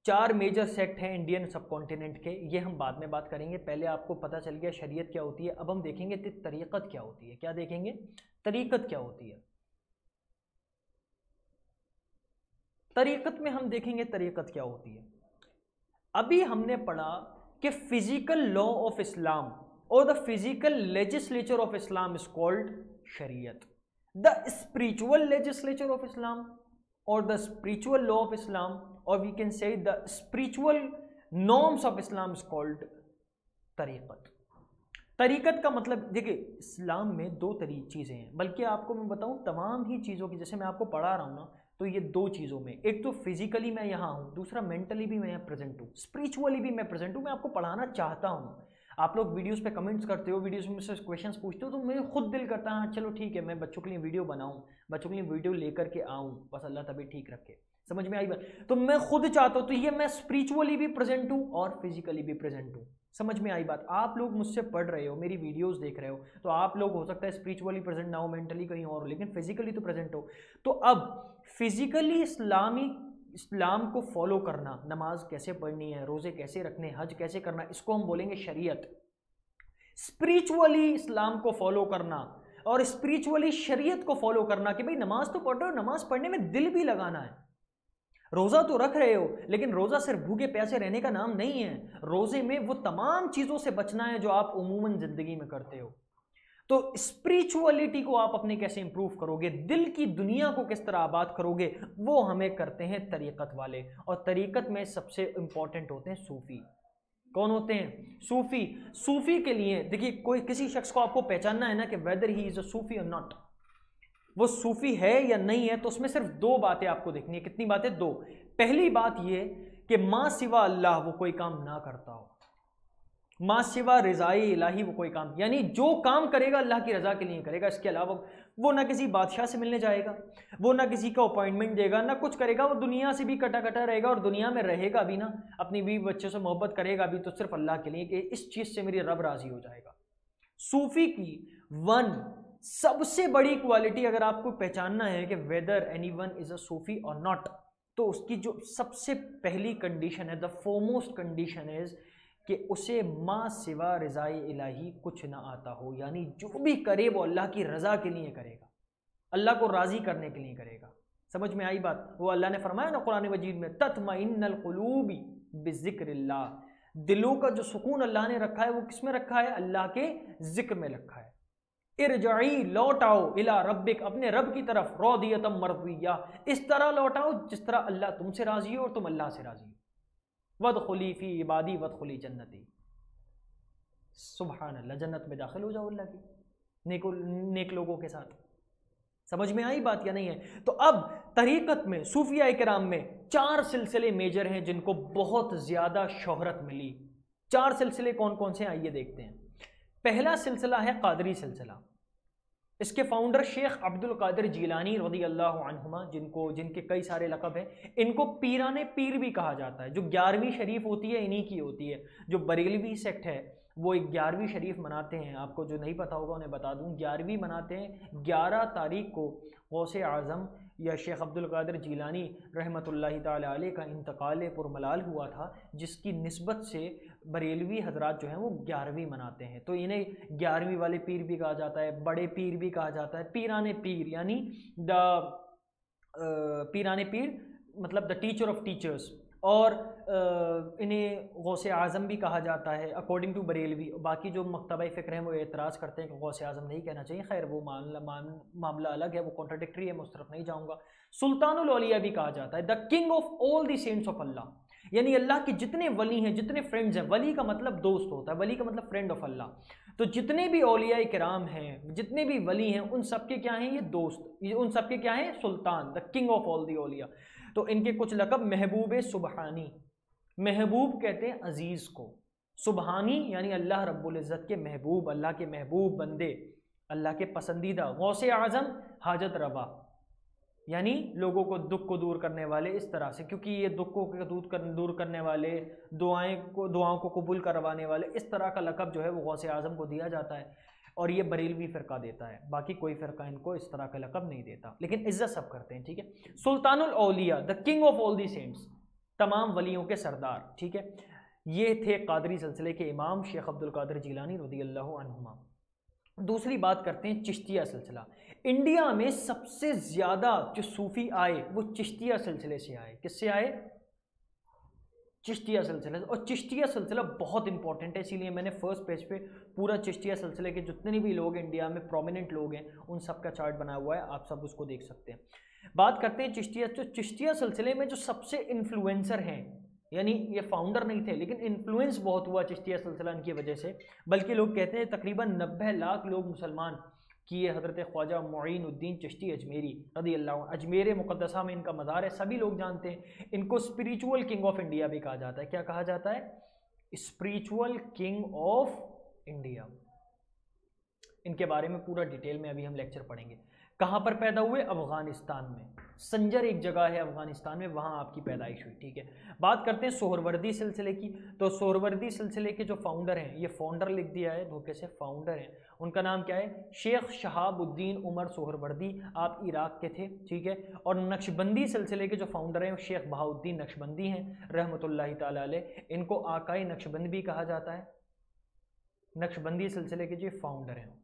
4 मेजर सेक्ट हैं इंडियन सब कॉन्टिनेंट के, ये हम बाद में बात करेंगे। पहले आपको पता चल गया शरीयत क्या होती है। अब हम देखेंगे तरीक़त क्या होती है। क्या देखेंगे? तरीक़त क्या होती है। तरीक़त में हम देखेंगे तरीक़त क्या होती है। अभी हमने पढ़ा कि physical law of Islam or the physical legislature of Islam is called शरीयत। The spiritual legislature of Islam or the spiritual law of Islam, or we can say the spiritual norms of Islam is called तरीक़त। तरीक़त का मतलब देखिए, इस्लाम में 2 चीज़ें हैं, बल्कि आपको मैं बताऊं तमाम ही चीज़ों की, जैसे मैं आपको पढ़ा रहा हूँ ना, तो ये 2 चीज़ों में, एक तो फिजिकली मैं यहाँ हूँ, दूसरा मेंटली भी मैं यहाँ प्रेजेंट हूँ, स्पिरिचुअली भी मैं प्रेजेंट हूँ। मैं आपको पढ़ाना चाहता हूँ। आप लोग वीडियोस पे कमेंट्स करते हो, वीडियोस में मुझसे क्वेश्चंस पूछते हो, तो मेरे खुद दिल करता है हाँ चलो ठीक है, मैं बच्चों के लिए वीडियो बनाऊँ, बच्चों के लिए वीडियो लेकर के आऊँ, बस अल्लाह तभी ठीक रखे। समझ में आई बात? तो मैं खुद चाहता हूँ, तो ये मैं स्पिरिचुअली भी प्रेजेंट हूँ और फिजिकली भी प्रेजेंट हूँ। समझ में आई बात? आप लोग मुझसे पढ़ रहे हो, मेरी वीडियोस देख रहे हो, तो आप लोग हो सकता है स्पिरिचुअली प्रेजेंट ना हो, मेंटली कहीं और हो, लेकिन फिजिकली तो प्रेजेंट हो। तो अब फिजिकली इस्लाम को फॉलो करना, नमाज कैसे पढ़नी है, रोजे कैसे रखने, हज कैसे करना, इसको हम बोलेंगे शरीयत। स्पिरिचुअली इस्लाम को फॉलो करना और स्पिरिचुअली शरीयत को फॉलो करना कि भाई नमाज तो पढ़ रहे हो, नमाज पढ़ने में दिल भी लगाना है। रोज़ा तो रख रहे हो, लेकिन रोज़ा सिर्फ भूखे प्यासे रहने का नाम नहीं है। रोज़े में वो तमाम चीज़ों से बचना है जो आप उमूमन ज़िंदगी में करते हो। तो स्पिरिचुअलिटी को आप अपने कैसे इंप्रूव करोगे, दिल की दुनिया को किस तरह आबाद करोगे, वो हमें करते हैं तरीक़त वाले। और तरीक़त में सबसे इंपॉर्टेंट होते हैं सूफ़ी। कौन होते हैं? सूफी। सूफी के लिए देखिए, कोई किसी शख्स को आपको पहचानना है ना कि वेदर ही इज अ सूफी और नॉट, वो सूफी है या नहीं है, तो उसमें सिर्फ दो बातें आपको देखनी है। कितनी बातें? दो। पहली बात ये कि मां सिवा अल्लाह वो कोई काम ना करता हो, मां सिवा रिजाई इलाही वो कोई काम, यानी जो काम करेगा अल्लाह की रजा के लिए करेगा। इसके अलावा वो ना किसी बादशाह से मिलने जाएगा, वो ना किसी का अपॉइंटमेंट देगा, ना कुछ करेगा, वो दुनिया से भी कटा कटा रहेगा और दुनिया में रहेगा भी ना, अपनी बीवी बच्चों से मोहब्बत करेगा भी तो सिर्फ अल्लाह के लिए कि इस चीज से मेरी रब राजी हो जाएगा। सूफी की वन सबसे बड़ी क्वालिटी अगर आपको पहचानना है कि वेदर एनीवन इज अ सूफी और नॉट, तो उसकी जो सबसे पहली कंडीशन है, द फोरमोस्ट कंडीशन इज कि उसे मां सिवा रजाई इलाही कुछ ना आता हो, यानी जो भी करे वो अल्लाह की रजा के लिए करेगा, अल्लाह को राजी करने के लिए करेगा। समझ में आई बात? वो अल्लाह ने फरमाया ना कुरान मजीद में, तत्मइन्नुल कुलूबी बिज़िक्रिल्लाह, दिलों का जो सुकून अल्लाह ने रखा है वो किस में रखा है? अल्लाह के जिक्र में रखा है। इरजाई, लौट आओ, इला रब्बिक, अपने रब की तरफ, रौदियतम मरदिया, इस तरह लौट आओ जिस तरह अल्लाह तुमसे राजी हो और तुम अल्लाह से राजी हो। वदखुली फी इबादी वदखुली जन्नती, सुभान अल्लाह, जन्नत में दाखिल हो जाओ अल्लाह की नेक लोगों के साथ। समझ में आई बात या नहीं है? तो अब तरीक़त में, सूफिया इकराम में 4 सिलसिले मेजर हैं जिनको बहुत ज़्यादा शोहरत मिली। 4 सिलसिले कौन कौन से? आइए देखते हैं। पहला सिलसिला है कादरी सिलसिला। इसके फाउंडर शेख अब्दुल कादिर जीलानी रज़ी अल्लाह अन्हुमा, जिनके कई सारे लक़ब हैं। इनको पीराने पीर भी कहा जाता है। जो 11वीं शरीफ होती है इन्हीं की होती है। जो बरेलवी सेक्ट है वो 11वीं शरीफ मनाते हैं। आपको जो नहीं पता होगा उन्हें बता दूं, 11वीं मनाते हैं। 11 तारीख को गौसे आज़म या शेख अब्दुल कादिर जीलानी रहमतुल्लाहि ताला अलैह का इंतकाल पुरमलाल हुआ था, जिसकी निस्बत से बरेलवी हजरात जो हैं वो 11वीं मनाते हैं। तो इन्हें 11वीं वाले पीर भी कहा जाता है, बड़े पीर भी कहा जाता है। पीराने पीर यानी पीराने पीर मतलब द टीचर ऑफ टीचर्स, और इन्हें गौसे आज़म भी कहा जाता है अकॉर्डिंग टू बरेलवी। बाकी जो मकतबा फ़िक्र हैं वो एतराज़ करते हैं कि गौसे आज़म नहीं कहना चाहिए। खैर वो मामला अलग है, वो कॉन्ट्राडिक्टरी है, मैं उस तरफ नहीं जाऊँगा। सुल्तानुल औलिया भी कहा जाता है, the king of all the saints of Allah, यानी अल्लाह के जितने वली हैं, जितने फ्रेंड्स हैं। वली का मतलब दोस्त होता है, वली का मतलब फ्रेंड ऑफ अल्लाह। तो जितने भी औलिया किराम हैं, जितने भी वली हैं, उन सबके क्या हैं? ये दोस्त। उन सबके क्या हैं? सुल्तान, the king of all the औलिया। तो इनके कुछ लक़ब, महबूब सुबहानी, महबूब कहते हैं अजीज़ को, सुबहानी यानी अल्लाह रब्बुल इज़्ज़त के महबूब, अल्लाह के महबूब बंदे, अल्लाह के पसंदीदा। गौसे आज़म हाजत रवा, यानी लोगों को दुख को दूर करने वाले, इस तरह से, क्योंकि ये दुख को दूर करने वाले, दुआओं को कबूल करवाने वाले, इस तरह का लक़ब जो है वो गौसे आज़म को दिया जाता है। और ये बरेलवी फ़िरका देता है, बाकी कोई फ़िरका इनको इस तरह का लक़ब नहीं देता, लेकिन इज़्ज़त सब करते हैं। ठीक है। सुल्तानुल औलिया, the king of all the saints, तमाम वलियों के सरदार। ठीक है। ये थे कादरी सिलसिले के इमाम शेख अब्दुल कादिर जीलानी रज़ी अल्लाह अन्हुमा। दूसरी बात करते हैं चिश्तिया सिलसिला। इंडिया में सबसे ज़्यादा जो सूफ़ी आए वो चिश्तिया सिलसिले से आए। किससे आए? चिश्तिया सिलसिला। और चिश्तिया सिलसिला बहुत इंपॉर्टेंट है, इसीलिए मैंने फर्स्ट पेज पे पूरा चिश्तिया सिलसिले के जितने भी लोग इंडिया में प्रोमिनेंट लोग हैं उन सब का चार्ट बनाया हुआ है, आप सब उसको देख सकते हैं। बात करते हैं चिश्तिया। तो चिश्तिया सिलसिले में जो सबसे इन्फ्लुएंसर हैं, यानी ये फाउंडर नहीं थे लेकिन इन्फ्लुएंस बहुत हुआ चिश्तिया सिलसिला इनकी वजह से, बल्कि लोग कहते हैं तकरीबन 90 लाख लोग मुसलमान किए हज़रत ख्वाजा मुईनुद्दीन चिश्ती अजमेरी रज़ी अल्लाह। अजमेर मुक़द्दसा में इनका मज़ार है, सभी लोग जानते हैं। इनको स्पिरिचुअल किंग ऑफ इंडिया भी कहा जाता है। क्या कहा जाता है? Spiritual king of India. इनके बारे में पूरा डिटेल में अभी हम लेक्चर पढ़ेंगे। कहाँ पर पैदा हुए? अफ़गानिस्तान में। संजर एक जगह है अफ़गानिस्तान में, वहाँ आपकी पैदाइश हुई। ठीक है। बात करते हैं सोहरवर्दी सिलसिले की। तो सोहरवर्दी सिलसिले के जो फाउंडर हैं, ये फाउंडर लिख दिया है धोखे से, फाउंडर हैं, उनका नाम क्या है? शेख शहाबुद्दीन उमर सोहरवर्दी, आप इराक के थे। ठीक है। और नक्शबंदी सिलसिले के जो फाउंडर हैं शेख बहाउद्दीन नक्शबंदी हैं रहमतुल्लाहि ताला अलैह। इनको आकाई नक्शबंद भी कहा जाता है। नक्शबंदी सिलसिले के जो फाउंडर हैं।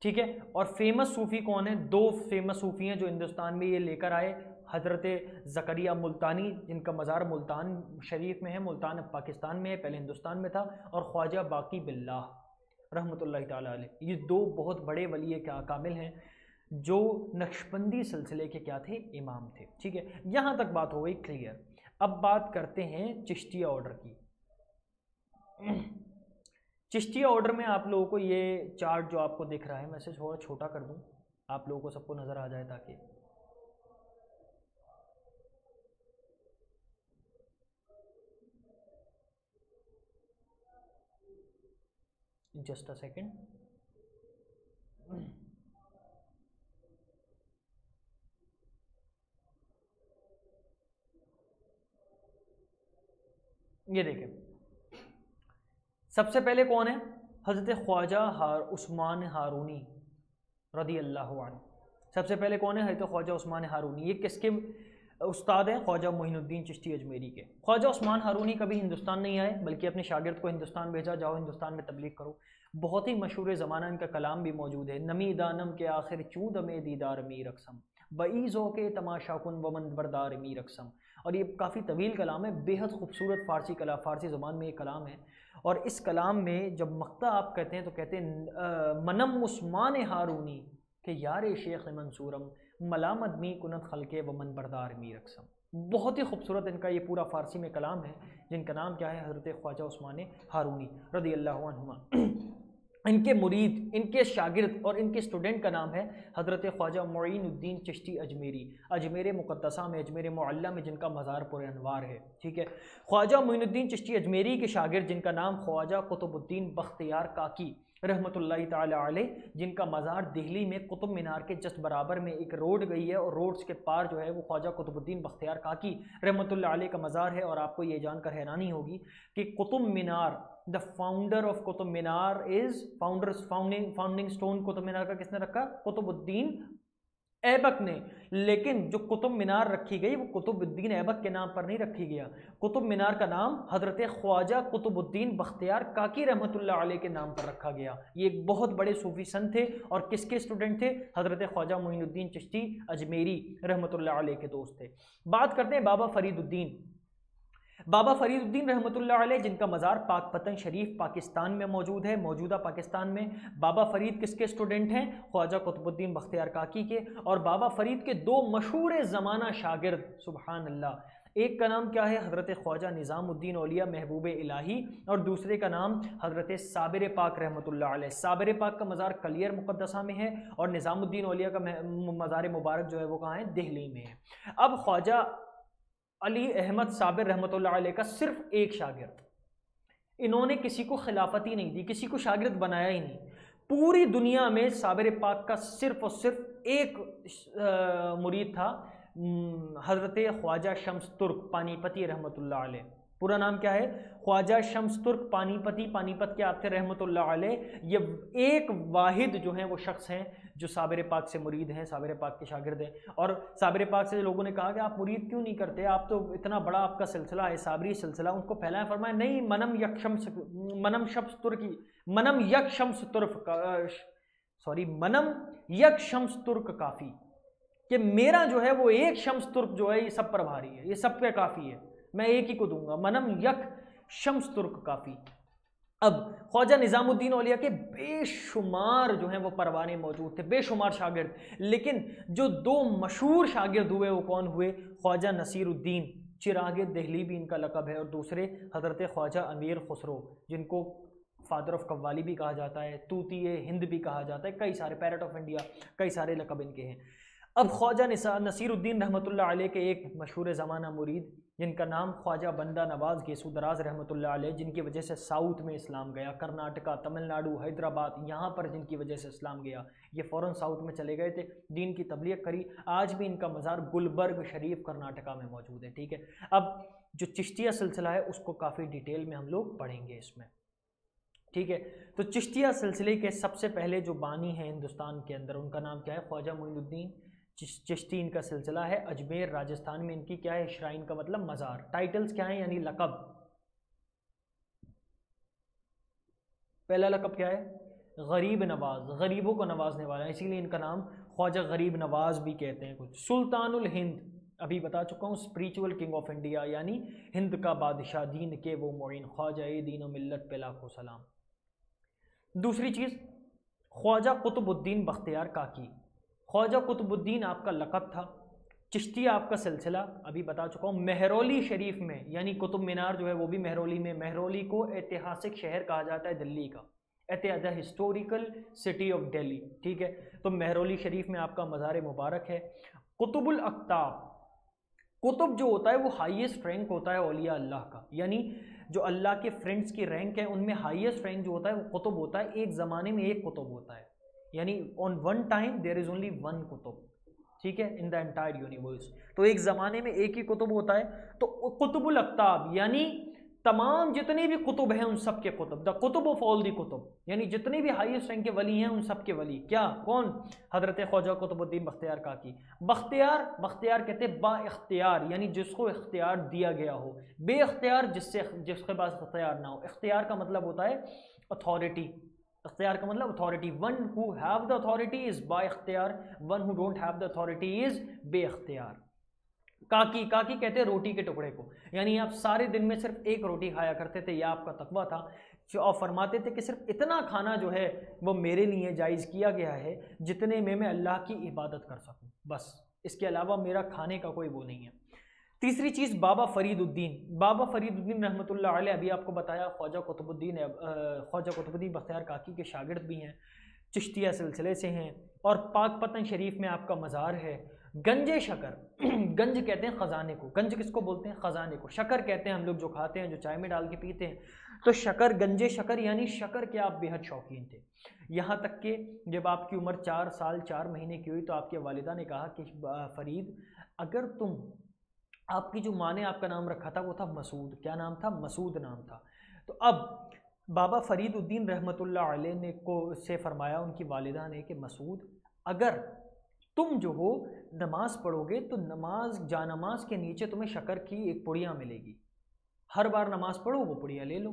ठीक है। और फेमस सूफ़ी कौन है? 2 फेमस सूफ़ी हैं जो हिंदुस्तान में ये लेकर आए। हज़रत ज़करिया मुल्तानी, जिनका मज़ार मुल्तान शरीफ में है, मुल्तान पाकिस्तान में है, पहले हिंदुस्तान में था, और ख्वाजा बाकी बिल्लाह रहमतुल्लाहि ताला अलैह। ये 2 बहुत बड़े वली कामिल हैं जो नक्शबंदी सिलसिले के क्या थे? इमाम थे। ठीक है। यहाँ तक बात हो गई क्लियर। अब बात करते हैं चिश्तिया ऑर्डर की। चिश्तिया ऑर्डर में आप लोगों को ये चार्ट जो आपको दिख रहा है, मैं इसे थोड़ा छोटा कर दूं, आप लोगों को सबको नज़र आ जाए, ताकि जस्ट अ सेकेंड। ये देखें, सबसे पहले कौन है? हज़रत ख्वाजा उस्मान हारूनी रदी अल्लाह अन्हु। सबसे पहले कौन है? हज़रत ख्वाजा उस्मान हारूनी। ये किसके उस्ताद हैं? ख्वाजा मोइनुद्दीन चिश्ती अजमेरी के। ख्वाजा उस्मान हारूनी कभी हिंदुस्तान नहीं आए, बल्कि अपने शागिर्द को हिंदुस्तान भेजा, जाओ हिंदुस्तान में तबलीग करो। बहुत ही मशहूर ज़माना इनका कलाम भी मौजूद है। नमी दानम के आखिर चूद में दीदार मीर अक्सम, बईज़ो के तमाशा कुन वमन बरदार मीर अक्सम। और ये काफ़ी तवील कलाम है, बेहद खूबसूरत फ़ारसी ज़बान में ये कलाम है। और इस कलाम में जब मक्ता आप कहते हैं तो कहते हैं मनम उस्मान हारूनी के यार शेख मंसूरम मलामत मी कुनत खलके व मन बरदार मीर अक्सम। बहुत ही खूबसूरत इनका ये पूरा फ़ारसी में कलाम है, जिनका नाम क्या है? हज़रत ख्वाजा उस्मान हारूनी रज़ी अल्लाहु अन्हुमा। इनके मुरीद, इनके शागिर्द और इनके स्टूडेंट का नाम है हज़रत ख्वाजा मोइनुद्दीन चिश्ती अजमेरी। अजमेर मुक़द्दसा में, अजमेर मुअल्ला में जिनका मज़ार पुर अनवार है। ठीक है, ख्वाजा मोइनुद्दीन चिश्ती अजमेरी के शागिर्द जिनका नाम ख्वाजा कुतुबुद्दीन बख्तियार काकी रहमतुल्लाहि ताला अलैह, जिनका मज़ार दिल्ली में कुतुब मीनार के जस्ट बराबर में एक रोड गई है, और रोड्स के पार जो है वो ख्वाजा कुतुबुद्दीन बख्तियार काकी रहमतुल्लाह अलैह का मज़ार है। और आपको ये जानकर हैरानी होगी कि Qutub Minar, the founder of Qutub Minar is founding stone Qutub Minar का किसने रखा? कुतुबुद्दीन ऐबक ने। लेकिन जो कुतुब मीनार रखी गई वो कुतुबुद्दीन ऐबक के नाम पर नहीं रखी गया। कुतुब मीनार का नाम हज़रत ख्वाजा कुतुबुद्दीन बख्तियार काकी रहमतुल्लाह अलैह के नाम पर रखा गया। ये एक बहुत बड़े सूफी संत थे, और किसके स्टूडेंट थे? हज़रत ख्वाजा मोइनुद्दीन चिश्ती अजमेरी रहमतुल्लाह अलैह के दोस्त थे। बात करते हैं बाबा फरीदुद्दीन। बाबा फरीदुद्दीन रहमतुल्लाह अलैह, जिनका मज़ार पाकपतन शरीफ पाकिस्तान में मौजूद है, मौजूदा पाकिस्तान में। बाबा फरीद किसके स्टूडेंट हैं? ख्वाजा कुतुबुद्दीन बख्तियार काकी के। और बाबा फरीद के दो मशहूर ज़माना शागिर्द, सुबहान अल्लाह, एक का नाम क्या है? हज़रत ख्वाजा निज़ामुद्दीन औलिया महबूब इलाही, और दूसरे का नाम हज़रत साबिर पाक रहमतुल्लाह अलैह। साबिर पाक का मज़ार कलियर मुक़द्दसा में है, और निज़ामुद्दीन औलिया का मज़ार मुबारक जो है वो कहाँ है? दिल्ली में है। अब ख्वाजा अली अहमद साबिर रहमतुल्लाह अलैह का सिर्फ एक शागिर्द, इन्होंने किसी को खिलाफत ही नहीं दी, किसी को शागिर्द बनाया ही नहीं। पूरी दुनिया में साबिर पाक का सिर्फ और सिर्फ एक मुरीद था, हज़रत ख्वाजा शम्स तुर्क पानीपती रहमतुल्लाह अलैह। पूरा नाम क्या है? ख्वाजा शम्स तुर्क पानीपती, पानीपत के आप थे रहमतुल्लाह अलैह। ये एक वाहिद जो हैं वो शख्स हैं जो साबिर पाक से मुरीद हैं, साबिर पाक के शागिर्द हैं। और साबिर पाक से लोगों ने कहा कि आप मुरीद क्यों नहीं करते, आप तो इतना बड़ा आपका सिलसिला है, साबरी सिलसिला, उनको फैलाएं। फरमाया नहीं, मनम यक शम्स तुर्क काफ़ी, कि मेरा जो है वो एक शम्स तुर्क जो है ये सब पर भारी है, ये सब पे काफ़ी है, मैं एक ही को दूंगा। मनम यक शम्स तुर्क काफ़ी। अब ख्वाजा निज़ामुद्दीन औलिया के बेशुमार जो हैं वो परवाने मौजूद थे, बेशुमार शागिर्द। लेकिन जो दो मशहूर शागिर्द हुए वो कौन हुए? ख्वाजा नसीरुद्दीन चिराग दहली भी इनका लक़ब है, और दूसरे हज़रत ख्वाजा अमीर खुसरो, जिनको फादर ऑफ कव्वाली भी कहा जाता है, तूती हिंद भी कहा जाता है, कई सारे पैरट ऑफ इंडिया, कई सारे लक़ब इनके हैं। अब ख्वाजा नसीरुद्दीन रहमतुल्लाह अलैह के एक मशहूर ज़माना मुरीद, जिनका नाम ख्वाजा बंदा नवाज़ गेसुदराज रहमतुल्लाह अलैह, जिनकी वजह से साउथ में इस्लाम गया, कर्नाटका, तमिलनाडु, हैदराबाद, यहाँ पर जिनकी वजह से इस्लाम गया, ये फ़ौरन साउथ में चले गए थे, दीन की तबलीग करी। आज भी इनका मज़ार गुलबर्ग शरीफ कर्नाटका में मौजूद है। ठीक है, अब जो चिश्तिया सिलसिला है उसको काफ़ी डिटेल में हम लोग पढ़ेंगे इसमें। ठीक है, तो चिश्तिया सिलसिले के सबसे पहले जो बानी हैं हिंदुस्तान के अंदर, उनका नाम क्या है? ख्वाजा मोइनुद्दीन चिश्ती इनका सिलसिला है। अजमेर राजस्थान में इनकी क्या है? श्राइन का मतलब मज़ार। टाइटल्स क्या है यानी लक़ब? पहला लक़ब क्या है? गरीब नवाज, गरीबों को नवाजने वाला, इसीलिए इनका नाम ख्वाजा गरीब नवाज भी कहते हैं कुछ। सुल्तानुल हिंद, अभी बता चुका हूँ, स्पिरिचुअल किंग ऑफ इंडिया, यानी हिंद का बादशाह, दीन के वो मोइन, ख्वाजा ए दीन व मिल्लत पे लाखों सलाम। दूसरी चीज़, ख्वाजा कुतुबुद्दीन बख्तियार काकी। ख्वाजा कुतुबुद्दीन आपका लक़ब था, चिश्तिया आपका सिलसिला अभी बता चुका हूँ। महरौली शरीफ में, यानी कुतुब मीनार जो है वो भी महरौली में। महरौली को ऐतिहासिक शहर कहा जाता है दिल्ली का, the historical city of Delhi, ठीक है। तो महरौली शरीफ में आपका मज़ार मुबारक है। कुतुबुल अक्ताब, कुतुब जो होता है वो हाईएस्ट रैंक होता है औलिया अल्लाह का, यानी जो अल्लाह के फ्रेंड्स की रैंक है उनमें हाईएस्ट रैंक जो होता है वो कुतुब होता है। एक ज़माने में एक कुतुब होता है, यानी on one time there is only one Qutub, ठीक है, इन द एंटायर यूनिवर्स। तो एक ज़माने में एक ही कुतुब होता है। तो कुतुबुल अक्ताब यानी तमाम जितने भी कुतुब हैं उन सब के Qutub, the Qutub of all दी कुतुब, यानी जितने भी हाईएस्ट रैंक के वली हैं उन सब के वली। क्या, कौन? हज़रत ख्वाजा कुतुबुद्दीन बख्तियार काकी। बख्तियार कहते हैं बा इख्तियार, यानी जिसको इख्तियार दिया गया हो। बे इख्तियार जिसके पास इख्तियार ना हो। इख्तियार का मतलब होता है अथॉरिटी, इख्तियार का मतलब authority. One who have the authority is बा इख्तियार, one who don't have the authority is बे इख्तियार। काकी कहते हैं रोटी के टुकड़े को, यानी आप सारे दिन में सिर्फ एक रोटी खाया करते थे, यह आपका तकवा था। और फरमाते थे कि सिर्फ इतना खाना जो है वो मेरे लिए जायज़ किया गया है जितने में मैं अल्लाह की इबादत कर सकूं, बस इसके अलावा मेरा खाने का कोई वो नहीं है। तीसरी चीज़ बाबा फरीदुद्दीन रहमतुल्लाह अलैह, अभी आपको बताया ख्वाजा कुतुबुद्दीन बख्तियार काकी के शागिर्द भी हैं, चिश्तिया सिलसिले से हैं, और पाकपतन शरीफ में आपका मज़ार है। गंजे शकर, गंज कहते हैं ख़जाने को, गंज किसको बोलते हैं? ख़जाने को। शकर कहते हैं हम लोग जो खाते हैं, जो चाय में डाल के पीते हैं, तो शकर, गंजे शकर यानी शकर के आप बेहद शौकीन थे। यहाँ तक कि जब आपकी उम्र 4 साल 4 महीने की हुई तो आपके वालिदा ने कहा कि फरीद, अगर तुम, आपकी जो माँ ने आपका नाम रखा था वो था मसूद, क्या नाम था? मसूद नाम था। तो अब बाबा फरीदुद्दीन रहमतुल्लाह अलैह ने को से फरमाया उनकी वालिदा ने कि मसूद, अगर तुम जो हो नमाज पढ़ोगे तो नमाज के नीचे तुम्हें शकर की एक पुड़िया मिलेगी, हर बार नमाज पढ़ो वो पुड़िया ले लो।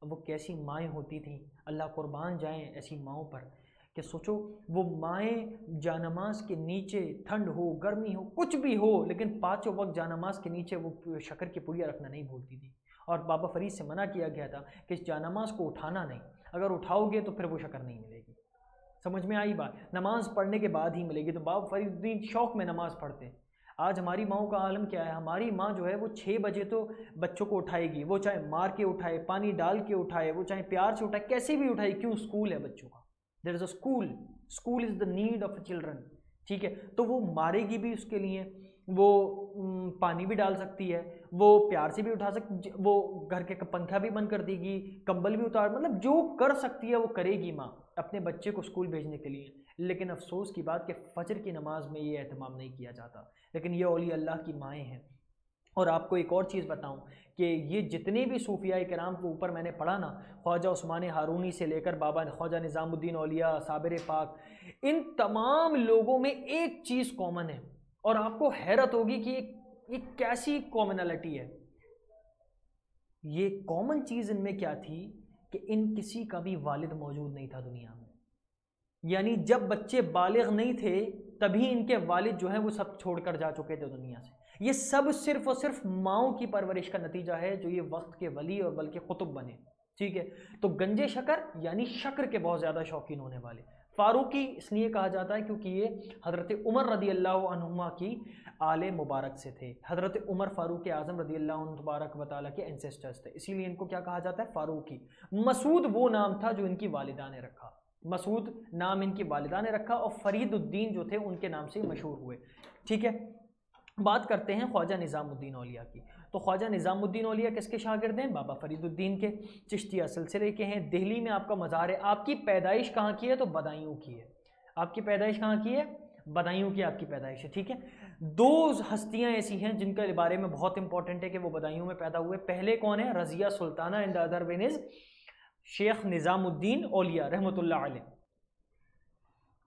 अब वो कैसी माएँ होती थीं, अल्लाह कुर्बान जाएं ऐसी माओं पर, कि सोचो वो माएँ जानमाज के नीचे, ठंड हो गर्मी हो कुछ भी हो, लेकिन 5 वक्त जानमाज के नीचे वो शकर की पुड़िया रखना नहीं भूलती थी। और बाबा फरीद से मना किया गया था कि इस जानमाज को उठाना नहीं, अगर उठाओगे तो फिर वो शकर नहीं मिलेगी। समझ में आई बात? नमाज पढ़ने के बाद ही मिलेगी। तो बाबा फरीदुद्दीन शौक़ में नमाज़ पढ़ते। आज हमारी माओं का आलम क्या है? हमारी माँ जो है वो 6 बजे तो बच्चों को उठाएगी, वो चाहे मार के उठाए, पानी डाल के उठाए, वो चाहे प्यार से उठाए, कैसे भी उठाए, क्यों? स्कूल है बच्चों का, there is a school is the need of children, ठीक है। तो वो मारेगी भी उसके लिए, वो पानी भी डाल सकती है, वो प्यार से भी उठा सकती, वो घर के पंखा भी बंद कर देगी, कंबल भी उतार, मतलब जो कर सकती है वो करेगी माँ अपने बच्चे को स्कूल भेजने के लिए। लेकिन अफसोस की बात कि फजर की नमाज में ये एहतमाम नहीं किया जाता। लेकिन ये औलिया अल्लाह की माएँ हैं। और आपको एक और चीज़ बताऊं कि ये जितने भी सूफिया किराम के ऊपर मैंने पढ़ा ना, ख्वाजा उस्मान हारूनी से लेकर बाबा ख्वाजा निज़ामुद्दीन औलिया, साबिर पाक, इन तमाम लोगों में एक चीज़ कॉमन है, और आपको हैरत होगी कि ये कैसी कॉमनैलिटी है। ये कॉमन चीज़ इनमें क्या थी कि इन किसी का भी वालिद मौजूद नहीं था दुनिया में, यानी जब बच्चे बालिग नहीं थे तभी इनके वालिद जो हैं वो सब छोड़कर जा चुके थे दुनिया से। ये सब सिर्फ और सिर्फ माओं की परवरिश का नतीजा है जो ये वक्त के वली और बल्कि कुतुब बने, ठीक है। तो गंजे शकर यानी शक्र के बहुत ज़्यादा शौकीन होने वाले। फारूकी इसलिए कहा जाता है क्योंकि ये हज़रत उमर रदी अल्लाह अन्हुमा की आले मुबारक से थे। हज़रत उमर फ़ारूक आज़म रदी अल्लाह तबारक व तआला के एंसेस्टर्स थे, इसीलिए इनको क्या कहा जाता है? फ़ारूकी। मसूद वो नाम था जो इनकी वालिदा ने रखा, मसूद नाम इनकी वालिदा ने रखा, और फरीदुद्दीन जो थे उनके नाम से मशहूर हुए, ठीक है। बात करते हैं ख्वाजा निज़ामुद्दीन औलिया की। तो ख्वाजा निज़ामुद्दीन औलिया किसके शागिर्द हैं? बाबा फरीदुद्दीन के, चिश्तिया सिलसिले के हैं। दिल्ली में आपका मज़ार है। आपकी पैदाइश कहाँ की है? तो बदायूं की है। आपकी पैदाइश कहाँ की है? बदायूं की आपकी पैदाइश है, ठीक है। 2 हस्तियाँ ऐसी हैं जिनके बारे में बहुत इंपॉर्टेंट है कि वो बदायूं में पैदा हुए। पहले कौन है? Razia Sultana, and the other one is Sheikh Nizamuddin Auliya रहमतुल्लाह अलैह,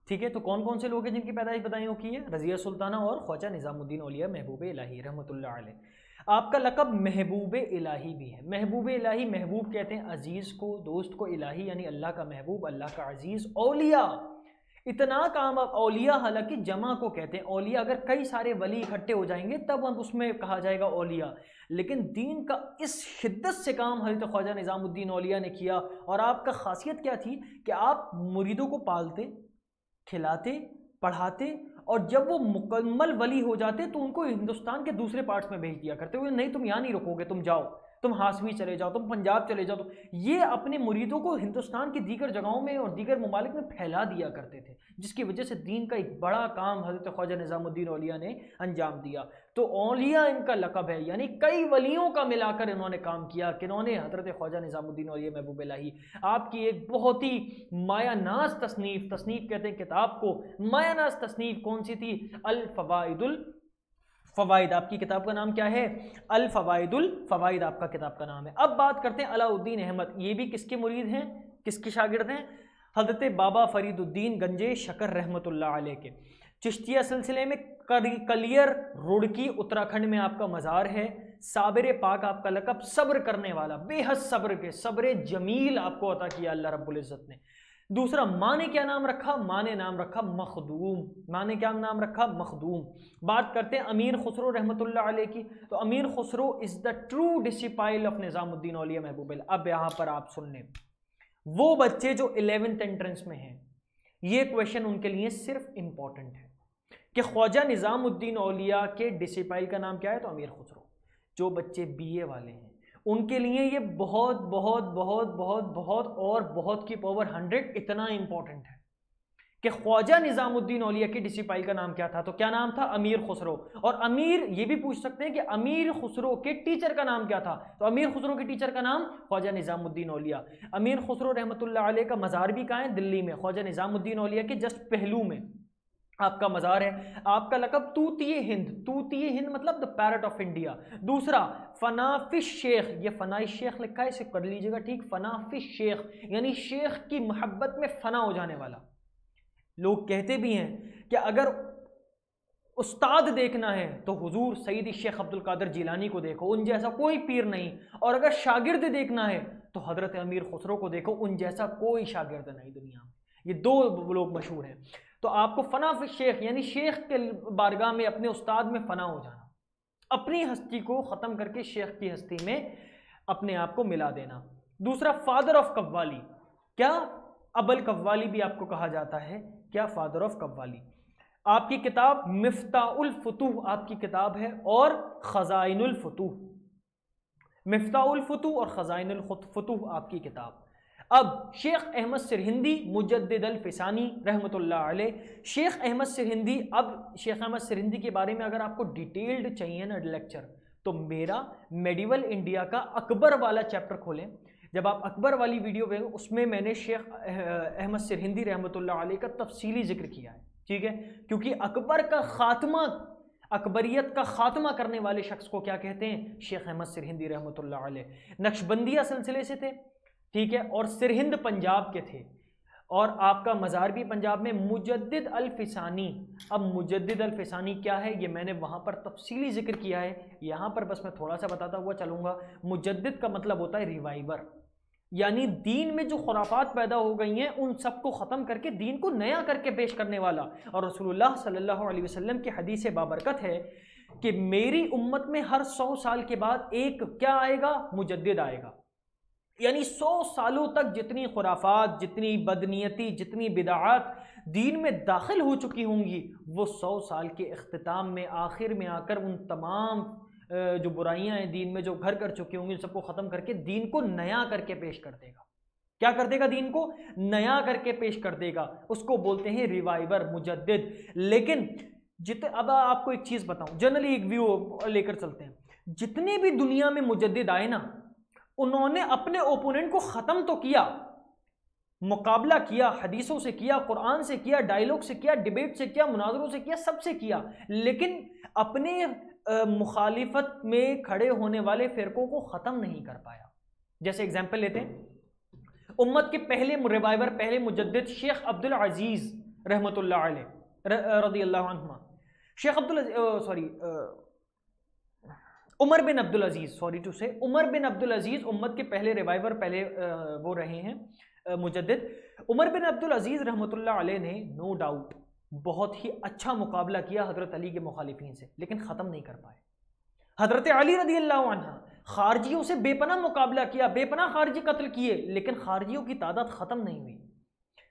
ठीक है। तो कौन कौन से लोग हैं जिनकी पैदाइश बदायूं की है? रज़िया सुल्ताना और ख्वाजा निज़ामुद्दीन औलिया महबूब इलाही रहमतुल्लाह अलैह। आपका लक़ब महबूब इलाही भी है। महबूब इलाही, महबूब कहते हैं अजीज़ को, दोस्त को, इलाही यानी अल्लाह का महबूब, अल्लाह का अजीज़। औलिया, इतना काम औलिया हालांकि जमा को कहते हैं। औलिया अगर कई सारे वली इकट्ठे हो जाएंगे तब हम उसमें कहा जाएगा औलिया, लेकिन दीन का इस शिद्दत से काम हज़रत ख्वाजा निज़ामुद्दीन औलिया ने किया। और आपका खासियत क्या थी कि आप मुरीदों को पालते, खिलाते, पढ़ाते और जब वो मुकम्मल वली हो जाते तो उनको हिंदुस्तान के दूसरे पार्ट्स में भेज दिया करते हुए, नहीं तुम यहाँ नहीं रुकोगे, तुम जाओ, तुम हासवी चले जाओ, तुम पंजाब चले जाओ। तो ये अपने मुरीदों को हिंदुस्तान की दीगर जगहों में और दीगर ममालिक में फैला दिया करते थे, जिसकी वजह से दीन का एक बड़ा काम हज़रत ख्वाजा निज़ामुद्दीन औलिया ने अंजाम दिया। तो औलिया इनका लक़ब है, यानी कई वलियों का मिलाकर इन्होंने काम किया। किन्होंने? हज़रत ख्वाजा निज़ामुद्दीन औलिया महबूब इलाही। आपकी एक बहुत ही मायानाज़ तसनीफ़ कहते हैं किताब को, मायानाज़ तसनीफ़ कौन सी थी? अल फ़वाइदुल फ़वाइद। आपकी किताब का नाम क्या है? अल फ़वाइदुल फ़वाइद आपका किताब का नाम है। अब बात करते हैं अलाउद्दीन अहमद। ये भी किसके मुरीद हैं, किसके शागिर्द हैं? हज़रत बाबा फरीदुद्दीन गंजे शकर रहमतुल्लाह अलैह के। चिश्तिया सिलसिले में कलियर रुड़की उत्तराखंड में आपका मज़ार है। साबिर पाक आपका लक़ब, सब्र करने वाला, बेहद सब्र के, सब्र जमील आपको अता किया अल्लाह रब्बुल इज़्ज़त ने। दूसरा, माँ ने क्या नाम रखा? माँ ने नाम रखा मखदूम। माँ ने क्या नाम रखा? मखदूम। बात करते हैं अमीर खुसरो रहमतुल्लाह अलैह की। तो Amir Khusro is the true disciple of Nizamuddin Auliya महबूब इलाही। अब यहाँ पर आप सुन लें, वो बच्चे जो 11th एंट्रेंस में हैं, ये क्वेश्चन उनके लिए सिर्फ इंपॉर्टेंट है कि ख्वाजा निज़ामुद्दीन औलिया के डिसिपाइल का नाम क्या है? तो अमीर खुसरो। जो बच्चे BA वाले हैं उनके लिए ये बहुत बहुत बहुत बहुत बहुत और बहुत की पावर 100 इतना इंपॉर्टेंट है कि ख्वाजा निज़ामुद्दीन औलिया के डिसिपाइल का नाम क्या था? तो क्या नाम था? अमीर खुसरो। और अमीर, ये भी पूछ सकते हैं कि अमीर खुसरो के टीचर का नाम क्या था? तो अमीर खुसरो के टीचर का नाम ख्वाजा निज़ामुद्दीन औलिया। अमीर खुसरो रहमतुल्लाह अलैह का मज़ार भी कहाँ है? दिल्ली में, ख्वाजा निज़ामुद्दीन औलिया के जस्ट पहलू में आपका मज़ार है। आपका लक़ब तूतिए हिंद। तूतिए हिंद मतलब द पैरट ऑफ इंडिया। दूसरा, फनाफिश शेख। ये फनाई शेख लिखा है, इसे कर लीजिएगा ठीक। फनाफिश शेख यानी शेख की मोहब्बत में फना हो जाने वाला। लोग कहते भी हैं कि अगर उस्ताद देखना है तो हुजूर सईदी शेख अब्दुल कादिर जिलानी को देखो, उन जैसा कोई पीर नहीं। और अगर शागिर्द देखना है तो हज़रत अमीर खुसरो को देखो, उन जैसा कोई शागिर्द नहीं दुनिया में। ये दो लोग मशहूर हैं। तो आपको फना फिर शेख यानी शेख के बारगाह में अपने उस्ताद में फना हो जाना, अपनी हस्ती को ख़त्म करके शेख की हस्ती में अपने आप को मिला देना। दूसरा, फादर ऑफ कव्वाली। क्या? अबल कव्वाली भी आपको कहा जाता है। क्या? Father of qawwali. आपकी किताब मिफ्ताउल फुतूह आपकी किताब है, और खजाइनुल फुतूह। मिफ्ताउल फुतूह और खजाइनुल फुतूह आपकी किताब। अब शेख अहमद सिरहिंदी मुजद्दिद अल फिसानी रहमतुल्लाह अलैह। शेख अहमद सिरहिंदी, अब शेख अहमद सिरहिंदी के बारे में अगर आपको डिटेल्ड चाहिए ना लेक्चर, तो मेरा मेडिवल इंडिया का अकबर वाला चैप्टर खोलें। जब आप अकबर वाली वीडियो में, उसमें मैंने शेख अहमद सिरहिंदी रहमतुल्लाह अलैह का तफसीली जिक्र किया है, ठीक है। क्योंकि अकबर का खात्मा, अकबरियत का खात्मा करने वाले शख्स को क्या कहते हैं? शेख अहमद सिरहिंदी रहमतुल्लाह अलैह। नक्शबंदिया सिलसिले से थे, ठीक है, और सिरहिंद पंजाब के थे, और आपका मज़ार भी पंजाब में। मुजद्दिद अल फिसानी। अब मुजद्दिद अल फिसानी क्या है, ये मैंने वहाँ पर तफसीली जिक्र किया है, यहाँ पर बस मैं थोड़ा सा बताता हुआ चलूँगा। मुजद्दिद का मतलब होता है रिवाइवर, यानी दीन में जो खुराफात पैदा हो गई हैं उन सबको ख़त्म करके दीन को नया करके पेश करने वाला। और रसूलुल्लाह सल्लल्लाहु अलैहि वसल्लम की हदीस बाबरकत है कि मेरी उम्मत में हर 100 साल के बाद एक क्या आएगा? मुजद्दिद आएगा। यानी 100 सालों तक जितनी खुराफात, जितनी बदनीयती, जितनी बिदाअत दीन में दाखिल हो चुकी होंगी, वो 100 साल के इख्तिताम में, आखिर में आकर उन तमाम जो बुराइयां हैं दीन में जो घर कर चुकी होंगी, उन सबको ख़त्म करके दीन को नया करके पेश कर देगा। क्या कर देगा? दीन को नया करके पेश कर देगा। उसको बोलते हैं रिवाइवर, मुजद्दिद। लेकिन अब आपको एक चीज़ बताऊं, जनरली एक व्यू लेकर चलते हैं। जितने भी दुनिया में मुजद्दिद आए ना, उन्होंने अपने ओपोनेंट को ख़त्म तो किया, मुकाबला किया, हदीसों से किया, कुरान से किया, डायलॉग से किया, डिबेट से किया, मुनाजरों से किया, सबसे किया, लेकिन अपने मुखालिफत में खड़े होने वाले फ़िरकों को ख़त्म नहीं कर पाया। जैसे एग्जाम्पल लेते हैं, उम्मत के पहले रिवाइवर, पहले मुजद्दिद शेख अब्दुल अजीज़ रहमतुल्लाह अलैह रज़ी अल्लाह अन्हुमा। शेख उमर बिन अब्दुल अजीज़, सॉरी टू से, उमर बिन अब्दुल अजीज़ उम्मत के पहले रिवाइवर, पहले वो रहे हैं मुजद्दिद। उमर बिन अब्दुल अजीज़ रहमतुल्लाह अलैह ने नो डाउट बहुत ही अच्छा मुकाबला किया हज़रत अली के मुखालिफिन से, लेकिन ख़त्म नहीं कर पाए। हज़रत अली रज़ी अल्लाह अन्हा खारजियों से बेपनाह मुकाबला किया, बेपनाह खारजी कत्ल किए, लेकिन खारजियों की तादाद ख़त्म नहीं हुई।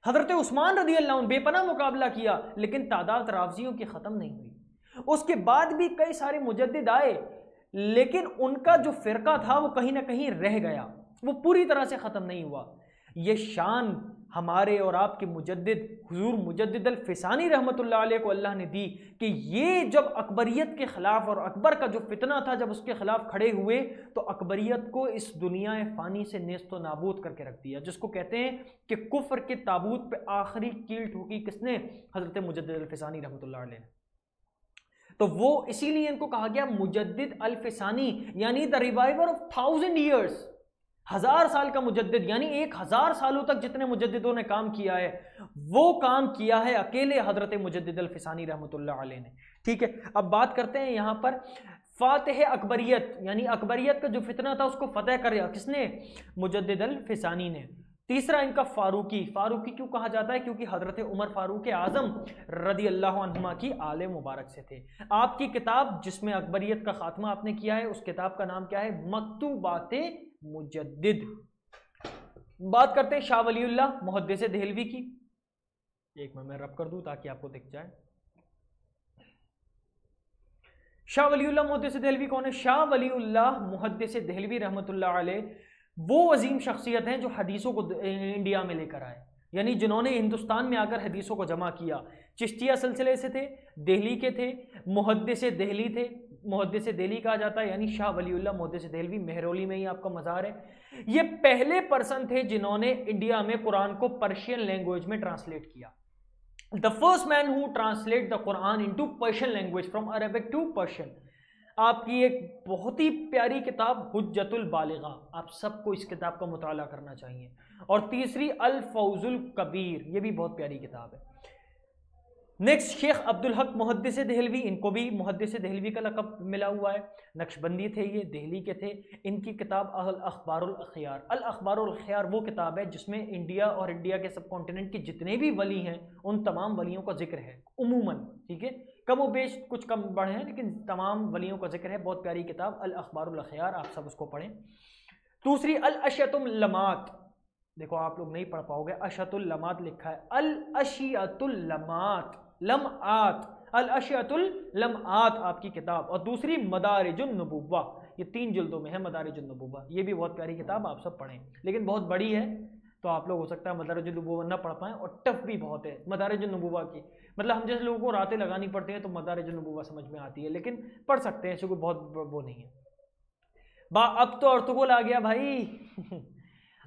हजरत उस्मान रदी अल्लाह अन्हु बेपनाह मुकाबला किया, लेकिन तादाद रावजियों की ख़त्म नहीं हुई। उसके बाद भी कई सारे मुजद्दिद आए, लेकिन उनका जो फ़िरका था वो कहीं ना कहीं रह गया, वो पूरी तरह से ख़त्म नहीं हुआ। ये शान हमारे और आपके मुजद्दिद हुजूर मुजद्दिद अल-फ़िसानी रहमतुल्लाह अलैह को अल्लाह ने दी कि ये जब अकबरियत के ख़िलाफ़ और अकबर का जो फितना था जब उसके ख़िलाफ़ खड़े हुए तो अकबरियत को इस दुनिया फ़ानी से नेस्त व नाबूद करके रख दिया, जिसको कहते हैं कि कुफ्र के ताबूत पे आखिरी कील ठोकी किसने? हज़रत मुजद्दिद अल-फ़िसानी रहमतुल्लाह अलैह ने। तो वो इसीलिए इनको कहा गया मुजद्दिद अल-फ़िसानी, यानी द रिवाइवर ऑफ 1000 ईयर्स, 1000 साल का मुजद्दिद, यानी 1000 सालों तक जितने मुजद्दिदों ने काम किया है वो काम किया है अकेले हजरत मुजद्दिद अल-फ़िसानी रहमतुल्लाह अलैह ने। ठीक है, अब बात करते हैं यहाँ पर फातिह अकबरियत, यानी अकबरियत का जो फितना था उसको फतेह कर किसने? मुजद्दिद अल-फ़िसानी ने। तीसरा इनका फारूकी। फारूकी क्यों कहा जाता है? क्योंकि हजरत उमर फारूक आज़म रदी अल्लाह अन्हुमा की आले मुबारक से थे। आपकी किताब जिसमें अकबरियत का खात्मा आपने किया है उस किताब का नाम क्या है? मकतूबाते मुजद्दिद। बात करते हैं शाह वलीउल्लाह मुहद्दिस देहलवी की। एक मिनट मैं रब कर दूं ताकि आपको दिख जाए। शाह वलीउल्लाह मुहद्दिस देहलवी कौन है? शाह वलीउल्लाह मुहद्दिस देहलवी रहमतुल्लाह अलैह वो अजीम शख्सियत हैं जो हदीसों को इंडिया में लेकर आए, यानी जिन्होंने हिंदुस्तान में आकर हदीसों को जमा किया। चिश्तिया सिलसिले से थे, दिल्ली के थे, मुहद्दिस देहली थे, मुहद्दिस देहली कहा जाता है, यानी शाह वलीउल्लाह मुहद्दिस देहलवी, मेहरौली में ही आपका मज़ार है। ये पहले पर्सन थे जिन्होंने इंडिया में कुरान को पर्शियन लैंग्वेज में ट्रांसलेट किया। The first man who translate the Quran into Persian language, from Arabic to Persian. आपकी एक बहुत ही प्यारी किताब हुज्जतुल बालिगा, आप सबको इस किताब का मुताला करना चाहिए। और तीसरी अल फौजुल कबीर, ये भी बहुत प्यारी किताब है। नेक्स्ट शेख अब्दुल हक मुहद्दिस देहलवी, इनको भी मुहद्दिस देहलवी का लक़ब मिला हुआ है। नक्शबंदी थे, ये दिल्ली के थे। इनकी किताब अल अखबारुल अखयार। अल अखबारुल अखयार वो किताब है जिसमें इंडिया और इंडिया के सब कॉन्टिनेंट के जितने भी वली हैं उन तमाम वलियों का जिक्र है उमूमन। ठीक है, कम व बेश कुछ कम बढ़े हैं लेकिन तमाम वलियों का जिक्र है। बहुत प्यारी किताब अल अखबारुल अखयार, आप सब उसको पढ़ें। दूसरी अल अशयतुल लमात, देखो आप लोग नहीं पढ़ पाओगे, अशयतुल लमात लिखा है, अल अशियतुल लमात, लमआत, अल अशयतुल लमआत आपकी किताब। और दूसरी मदारिजुन नबुव्वा, ये 3 जिल्दों में है मदारिजुन नबुव्वा, ये भी बहुत प्यारी किताब, आप सब पढ़ें। लेकिन बहुत बड़ी है तो आप लोग हो सकता है मदारिजुन नबुव्वा ना पढ़ पाएँ, और टफ भी बहुत है मदारिजुन नबुव्वा की। मतलब हम जैसे लोगों को रातें लगानी पड़ती हैं तो मदारिजुन नबुव्वा समझ में आती है, लेकिन पढ़ सकते हैं, ऐसे कोई बहुत वो नहीं है। अब तो अर्तुगरुल आ गया भाई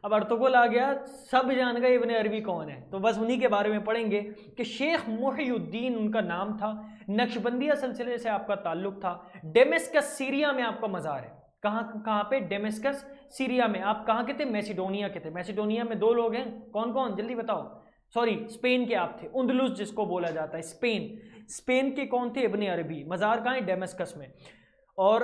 अब अर्तुगरुल आ गया, सब जान गए इब्ने अरबी कौन है, तो बस उन्हीं के बारे में पढ़ेंगे कि शेख मुहियुद्दीन उनका नाम था, नक्शबंदिया सिलसिले से आपका ताल्लुक था, डेमेस्कस सीरिया में आपका मज़ार है। कहाँ पे? डेमेस्कस सीरिया में। आप कहाँ के थे? मैसिडोनिया के थे। मैसिडोनिया में 2 लोग हैं, कौन कौन? जल्दी बताओ। सॉरी, स्पेन के आप थे, उंदलुस जिसको बोला जाता है, स्पेन के कौन थे? इब्ने अरबी। मज़ार कहाँ है? डेमेस्कस में। और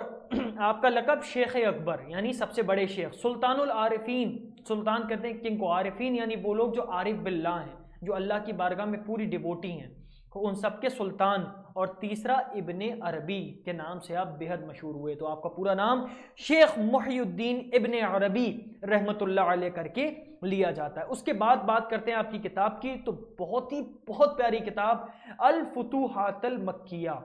आपका लक़ब शेख अकबर, यानी सबसे बड़े शेख, सुल्तानुल आरिफीन, सुल्तान कहते हैं किंग को, आरिफीन यानी वो लोग जो आरिफ बिल्लाह हैं, जो अल्लाह की बारगाह में पूरी डिवोटी हैं, तो उन सब के सुल्तान। और तीसरा इब्ने अरबी के नाम से आप बेहद मशहूर हुए, तो आपका पूरा नाम शेख मुहियुद्दीन इब्ने अरबी रहमतुल्लाह अलैह करके लिया जाता है। उसके बाद बात करते हैं आपकी किताब की, तो बहुत प्यारी किताब अल फुतूहातुल मक्किया,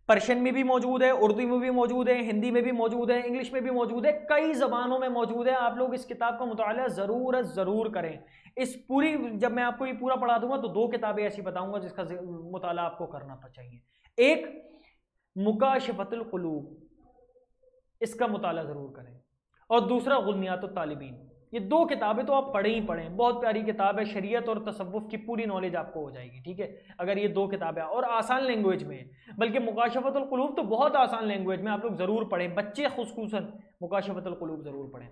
पर्शियन में भी मौजूद है, उर्दू में भी मौजूद है, हिंदी में भी मौजूद है, इंग्लिश में भी मौजूद है, कई ज़बानों में मौजूद है। आप लोग इस किताब का मुताला ज़रूर करें। इस पूरी, जब मैं आपको ये पूरा पढ़ा दूंगा तो 2 किताबें ऐसी बताऊंगा जिसका मुताला आपको करना चाहिए। एक मुकाशफतुल कुलूब, इसका मुताला ज़रूर करें, और दूसरा गुनियातुत तालिबीन। ये 2 किताबें तो आप पढ़ें ही पढ़ें, बहुत प्यारी किताब है, शरीयत और तसव्वुफ की पूरी नॉलेज आपको हो जाएगी। ठीक है, अगर ये 2 किताबें, और आसान लैंग्वेज में है, बल्कि मुकाशफतुल कुलूब तो बहुत आसान लैंग्वेज में, आप लोग ज़रूर पढ़ें, बच्चे खुसूसन मुकाशफतुल कुलूब ज़रूर पढ़ें।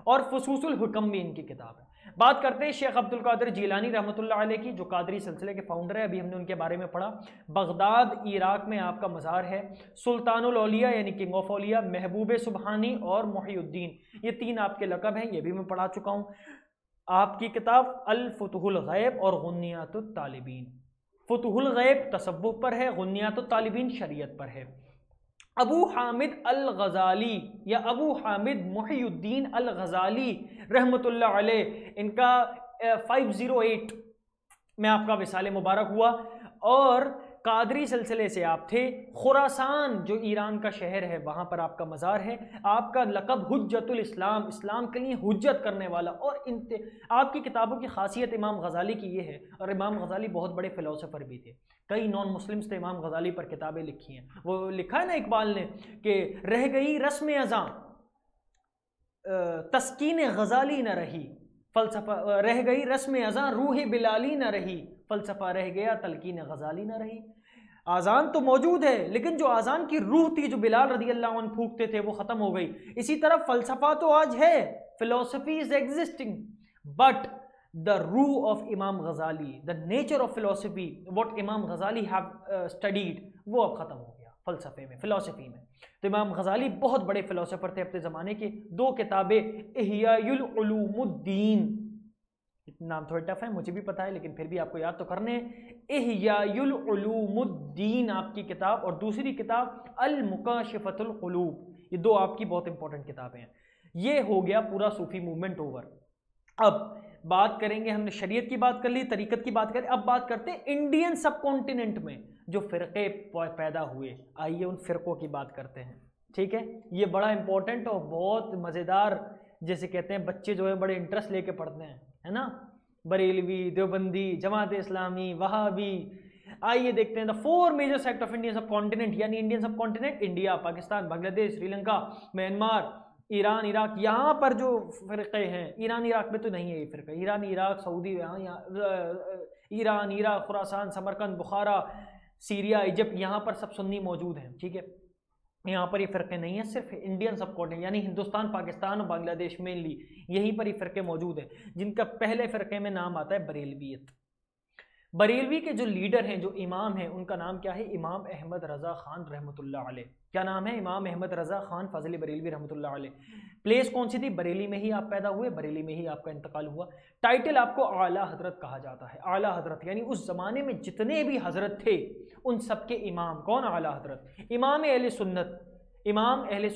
और फुसूसुल हुकम भी इनकी किताब है। बात करते हैं शेख अब्दुल कादिर जीलानी रहमतुल्लाह अलैह की, जो कादरी सिलसिले के फाउंडर है, अभी हमने उनके बारे में पढ़ा। बगदाद इराक में आपका मज़ार है। सुल्तानुल औलिया यानी किंग ऑफ औलिया, महबूब सुबहानी और मुहियुद्दीन, ये 3 आपके लक़ब हैं, ये भी मैं पढ़ा चुका हूँ। आपकी किताब अल फुतहुल गैब और गुनियातुत तालिबीन, फुतहुल गैब तसव्वुफ पर है, गुनियातुत तालिबीन शरीयत पर है। अबू हामिद अल गज़ाली या अबू हामिद मुहियुद्दीन अल गज़ाली रहमतुल्लाह अलैह, इनका 508 में आपका विसाले मुबारक हुआ, और कादरी सिलसिले से आप थे। खुरासान जो ईरान का शहर है वहाँ पर आपका मज़ार है। आपका लक़ब हुज्जतुल इस्लाम, इस्लाम के लिए हुज्जत करने वाला। और आपकी किताबों की खासियत इमाम गज़ाली की ये है, और इमाम गज़ाली बहुत बड़े फ़िलोसोफ़र भी थे, कई नॉन मुस्लिम्स ने इमाम गज़ाली पर किताबें लिखी हैं। वो लिखा है ना इकबाल ने कि रह गई रस्म अज़ां तस्कीन गज़ाली न रही, फ़लसफ़ा रह गई रस्म अज़ां रूह बिलाली न रही, फ़लसफ़ा रह गया तलकीन गज़ाली न रही। आज़ान तो मौजूद है, लेकिन जो आज़ान की रूह थी जो बिलाल रज़ी अल्लाह अन्हु फूंकते थे वो ख़त्म हो गई। इसी तरह फ़लसफ़ा तो आज है, philosophy is existing, but the रूह ऑफ इमाम Ghazali, the nature of philosophy, what इमाम गज़ाली हैव स्टडीड, वो अब ख़त्म हो गया फ़लसफ़े में, फ़िलोसफी में। तो इमाम गज़ाली बहुत बड़े फ़िलोसोफ़र थे अपने ज़माने के। 2 किताबें, इह्याउल उलूमुद्दीन, नाम थोड़ा टफ है मुझे भी पता है, लेकिन फिर भी आपको याद तो करने हैं। इह्याउल उलूमुद्दीन आपकी किताब, और दूसरी किताब अल मुकाशिफतुल क़ुलूब, ये 2 आपकी बहुत इंपॉर्टेंट किताबें हैं। ये हो गया पूरा सूफ़ी मूवमेंट ओवर। अब बात करेंगे, हमने शरीयत की बात कर ली, तरीक़त की बात कर ली, अब बात करते हैं इंडियन सब कॉन्टिनेंट में जो फ़िरक़े पैदा हुए। आइए उन फ़िरक़ों की बात करते हैं, ठीक है। ये बड़ा इंपॉर्टेंट और बहुत मज़ेदार, जैसे कहते हैं बच्चे जो है बड़े इंटरेस्ट लेके पढ़ते हैं, है ना। बरेलवी, देवबंदी, जमात इस्लामी, वहाबी। आइए देखते हैं the 4 major sect of Indian subcontinent, यानी Indian subcontinent, India, Pakistan, Bangladesh, Sri Lanka, Myanmar, Iran, Iraq. यहाँ पर जो फ़िरक़े हैं, ईरान इराक में तो नहीं है ये फ़िरक़ा, Iran, Iraq, Saudi, Iran, Iraq, Khorasan, Samarkand, Bukhara, Syria, Egypt, यहाँ पर सब सुन्नी मौजूद हैं, ठीक है। यहाँ पर ये फ़िरक़े नहीं है, सिर्फ इंडियन सब कॉन्टिनेंट यानी हिंदुस्तान, पाकिस्तान और बांग्लादेश मेनली, यहीं पर ये फ़िरक़े मौजूद हैं, जिनका पहले फ़िरक़े में नाम आता है बरेलवियत। बरेलवी के जो लीडर हैं, जो इमाम हैं, उनका नाम क्या है? इमाम अहमद रज़ा ख़ान रहमतुल्लाह अलैह। क्या नाम है? इमाम अहमद रज़ा ख़ान फ़ज़ल बरेलवी रहमतुल्लाह अलैह। प्लेस कौन सी थी? बरेली में ही आप पैदा हुए, बरेली में ही आपका इंतकाल हुआ। टाइटल आपको आला हज़रत कहा जाता है। आला हज़रत यानी उस ज़माने में जितने भी हज़रत थे उन सब के इमाम। कौन? आला हज़रत, इमाम अहले सुन्नत, इमाम अहले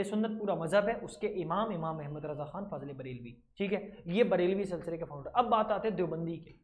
सुन्नत पूरा मज़हब है, उसके इमाम इमाम अहमद रज़ा ख़ान फ़ज़ल बरेलवी, ठीक है। ये बरेलवी सिलसिले के फाउंडर। अब बात आते हैं देवबंदी के।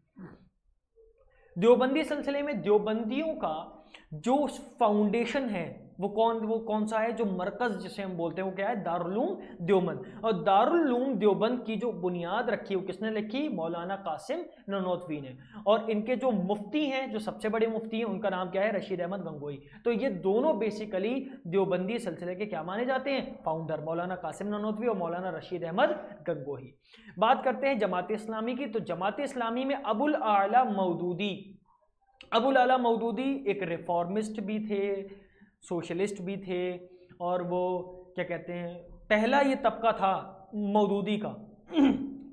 देवबंदी सिलसिले में देवबंदियों का जो फाउंडेशन है वो कौन सा है? जो मरकज़ जिसे हम बोलते हैं वो क्या है? दारुल उलूम देवबंद। और दारुल उलूम देवबंद की जो बुनियाद रखी वो किसने रखी? मौलाना कासिम ननौतवी ने। और इनके जो मुफ्ती हैं, जो सबसे बड़े मुफ्ती हैं, उनका नाम क्या है? रशीद अहमद गंगोही। तो ये दोनों बेसिकली देवबंदी सिलसिले के क्या माने जाते हैं? फाउंडर, मौलाना कासिम ननौतवी और मौलाना रशीद अहमद गंगोही। बात करते हैं जमात इस्लामी की। तो जमात इस्लामी में अबुल आला मौदूदी, अबुल आला मौदूदी एक रिफॉर्मिस्ट भी थे, सोशलिस्ट भी थे, और वो क्या कहते हैं, पहला ये तबका था मौदूदी का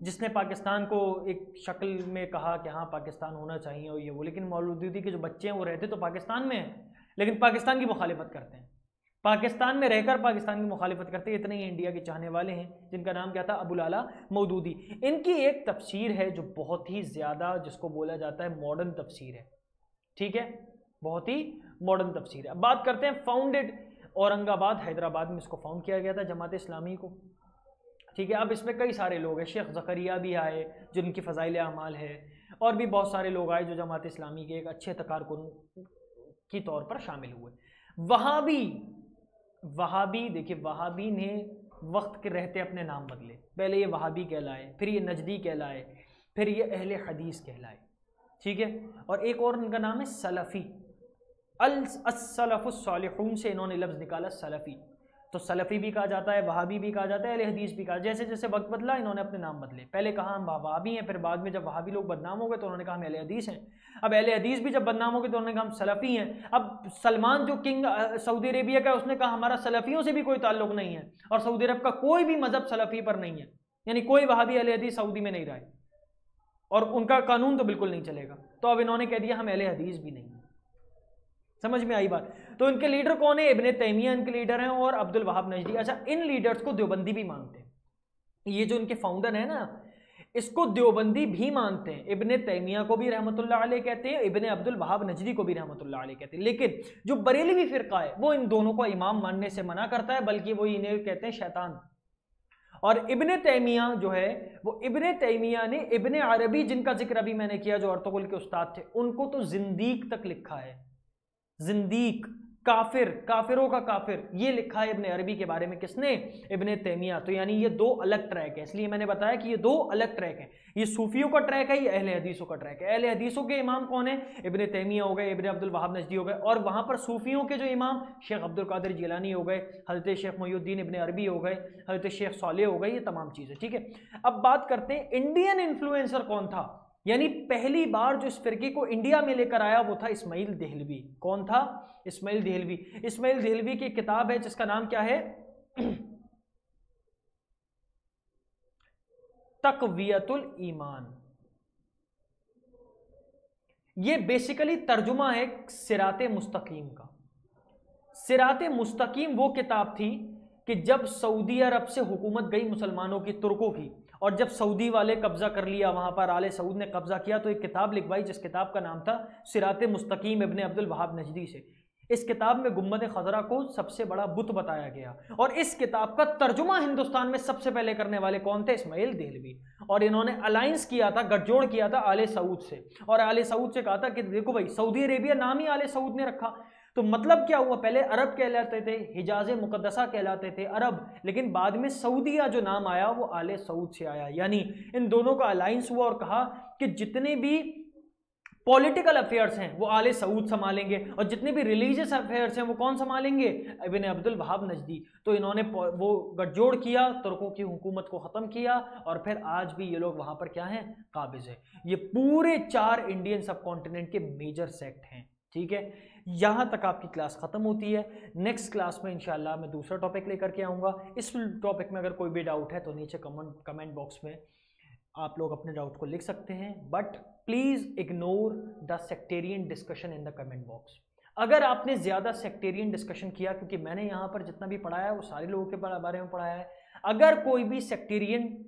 जिसने पाकिस्तान को एक शक्ल में कहा कि हाँ पाकिस्तान होना चाहिए और ये वो। लेकिन मौदूदी के जो बच्चे हैं वो रहते तो पाकिस्तान में हैं, लेकिन पाकिस्तान की मुखालिफत करते हैं, पाकिस्तान में रहकर पाकिस्तान की मुखालिफत करते हैं। इतने ही इंडिया के चाहने वाले हैं, जिनका नाम क्या था? अबुल आला मौदूदी। इनकी एक तफसीर है जो बहुत ही ज़्यादा, जिसको बोला जाता है मॉडर्न तफसीर है, ठीक है, बहुत ही मॉडर्न तफसीर है। अब बात करते हैं फाउंडेड, औरंगाबाद हैदराबाद में इसको फाउंड किया गया था जमात इस्लामी को, ठीक है। अब इसमें कई सारे लोग हैं, शेख ज़करिया भी आए जिनकी फ़ज़ाइल आमाल है, और भी बहुत सारे लोग आए जो जमात इस्लामी के एक अच्छे तकारकुन की तौर पर शामिल हुए। वहाबी देखिए, वहाबी ने वक्त के रहते अपने नाम बदले। पहले ये वहाबी कहलाए, फिर ये नजदी कहलाए, फिर ये अहले हदीस कहलाए, ठीक है। और एक और उनका नाम है सलफ़ी। अल-सलफ़ुस सालिहून से इन्होंने लफ्ज़ निकाला सलफ़ी। तो सलफ़ी भी कहा जाता है, वहाबी भी कहा जाता है, अहले हदीस भी कहा। जैसे जैसे वक्त बदला इन्होंने अपने नाम बदले। पहले कहा हम वहाबी हैं, फिर बाद में जब वहाबी लोग बदनाम हो गए तो उन्होंने कहा हम अहले हदीस हैं। अब अहले हदीस भी जब बदनाम हो गए तो उन्होंने कहा हम सलफ़ी हैं। अब सलमान जो किंग सऊदी अरेबिया का, उसने कहा हमारा सलफ़ियों से भी कोई ताल्लुक़ नहीं है, और सऊदी अरब का कोई भी मज़हब सलफ़ी पर नहीं है, यानी कोई वहाबी अहले हदीस सऊदी में नहीं रहा है, और उनका कानून तो बिल्कुल नहीं चलेगा। तो अब इन्होंने कह दिया हम अहले हदीस भी नहीं। समझ में आई बात? तो इनके लीडर कौन है? इब्ने तैमिया इनके लीडर हैं, और अब्दुल वहाब नजदी। अच्छा, इन लीडर्स को देवबंदी भी मानते हैं। ये जो इनके फाउंडर है ना, इसको देवबंदी भी मानते हैं। इब्ने तैमिया को भी रहमतुल्लाह अलैह कहते हैं, इब्ने अब्दुल वहाब नजदी को भी रहमतुल्लाह अलैह कहते हैं। लेकिन जो बरेलवी फ़िरका है वो इन दोनों को इमाम मानने से मना करता है, बल्कि वो इन्हें कहते हैं शैतान। और इब्ने तैमिया जो है वो इब्ने तैमिया ने इब्ने अरबी, जिनका जिक्र अभी मैंने किया, जो अर्तुगरुल के उस्ताद थे, उनको तो जिंदीक तक लिखा है, जिंदीक, काफिर, काफिरों का काफिर, ये लिखा है इब्ने अरबी के बारे में। किसने? इब्ने तैमिया। तो यानी ये दो अलग ट्रैक है, इसलिए मैंने बताया कि ये दो अलग ट्रैक हैं। ये सूफियों का ट्रैक है, ये अहले हदीसों का ट्रैक है। अहले हदीसों के इमाम कौन है? इब्ने तैमिया हो गए, इब्ने अब्दुल वहाब नजदी हो गए, और वहां पर सूफियों के जो इमाम शेख अब्दुल कादिर जिलानी हो गए, हजरत शेख मोहिउद्दीन इब्ने अरबी हो गए, हजरत शेख सालेह हो गए, ये तमाम चीजें। ठीक है, अब बात करते हैं इंडियन इन्फ्लुएंसर कौन था। यानी पहली बार जो इस फिरके को इंडिया में लेकर आया वो था इस्माइल देहलवी। कौन था? इस्माइल देहलवी। इस्माइल देहलवी की किताब है जिसका नाम क्या है? तकवियतुल ईमान। ये बेसिकली तर्जुमा है सिराते मुस्तकीम का। सिराते मुस्तकीम वो किताब थी कि जब सऊदी अरब से हुकूमत गई मुसलमानों की, तुर्कों की, और जब सऊदी वाले कब्जा कर लिया, वहां पर आले सऊद ने कब्जा किया, तो एक किताब लिखवाई जिस किताब का नाम था सिराते मुस्तकीम इब्ने अब्दुल वहाब नजदी से। इस किताब में गुम्बद खजरा को सबसे बड़ा बुत बताया गया, और इस किताब का तर्जुमा हिंदुस्तान में सबसे पहले करने वाले कौन थे? इस्माइल देहलवी। और इन्होंने अलायंस किया था, गठजोड़ किया था आले सऊद से, और आले सऊद से कहा था कि देखो भाई, सऊदी अरेबिया नाम ही आले सऊद ने रखा, तो मतलब क्या हुआ? पहले अरब कहलाते थे, हिजाज मुकद्दसा कहलाते थे अरब, लेकिन बाद में सऊदिया जो नाम आया वो आले सऊद से आया। यानी इन दोनों का अलायंस हुआ और कहा कि जितने भी पॉलिटिकल अफेयर्स हैं वो आले सऊद संभालेंगे, और जितने भी रिलीजियस अफेयर्स हैं वो कौन संभालेंगे? इब्ने अब्दुल वहाब नजदी। तो इन्होंने वो गठजोड़ किया, तुर्कों की हुकूमत को ख़त्म किया, और फिर आज भी ये लोग वहाँ पर क्या हैं? काबिज हैं। ये पूरे 4 इंडियन सब कॉन्टिनेंट के मेजर सेक्ट हैं। ठीक है, यहाँ तक आपकी क्लास ख़त्म होती है। नेक्स्ट क्लास में इंशाल्लाह मैं दूसरा टॉपिक लेकर के आऊँगा। इस टॉपिक में अगर कोई भी डाउट है तो नीचे कमेंट बॉक्स में आप लोग अपने डाउट को लिख सकते हैं, but please ignore the sectarian discussion in the comment box. अगर आपने ज़्यादा सेक्टेरियन डिस्कशन किया, क्योंकि मैंने यहाँ पर जितना भी पढ़ाया है वो सारे लोगों के बारे में पढ़ाया है, अगर कोई भी सेक्टेरियन,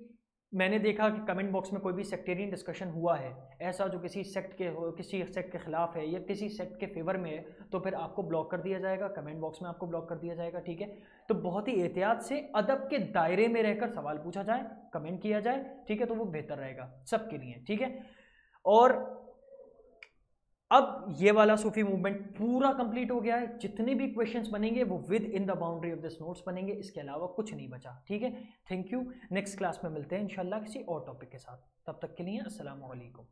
मैंने देखा कि कमेंट बॉक्स में कोई भी सेक्टेरियन डिस्कशन हुआ है ऐसा जो किसी सेक्ट के खिलाफ है या किसी सेक्ट के फेवर में है, तो फिर आपको ब्लॉक कर दिया जाएगा, कमेंट बॉक्स में आपको ब्लॉक कर दिया जाएगा। ठीक है, तो बहुत ही एहतियात से अदब के दायरे में रहकर सवाल पूछा जाए, कमेंट किया जाए। ठीक है, तो वो बेहतर रहेगा सबके लिए। ठीक है, और अब ये वाला सूफी मूवमेंट पूरा कंप्लीट हो गया है। जितने भी क्वेश्चंस बनेंगे वो with in the boundary of this notes बनेंगे, इसके अलावा कुछ नहीं बचा। ठीक है, थैंक यू। नेक्स्ट क्लास में मिलते हैं इंशाल्लाह किसी और टॉपिक के साथ। तब तक के लिए अस्सलाम वालेकुम।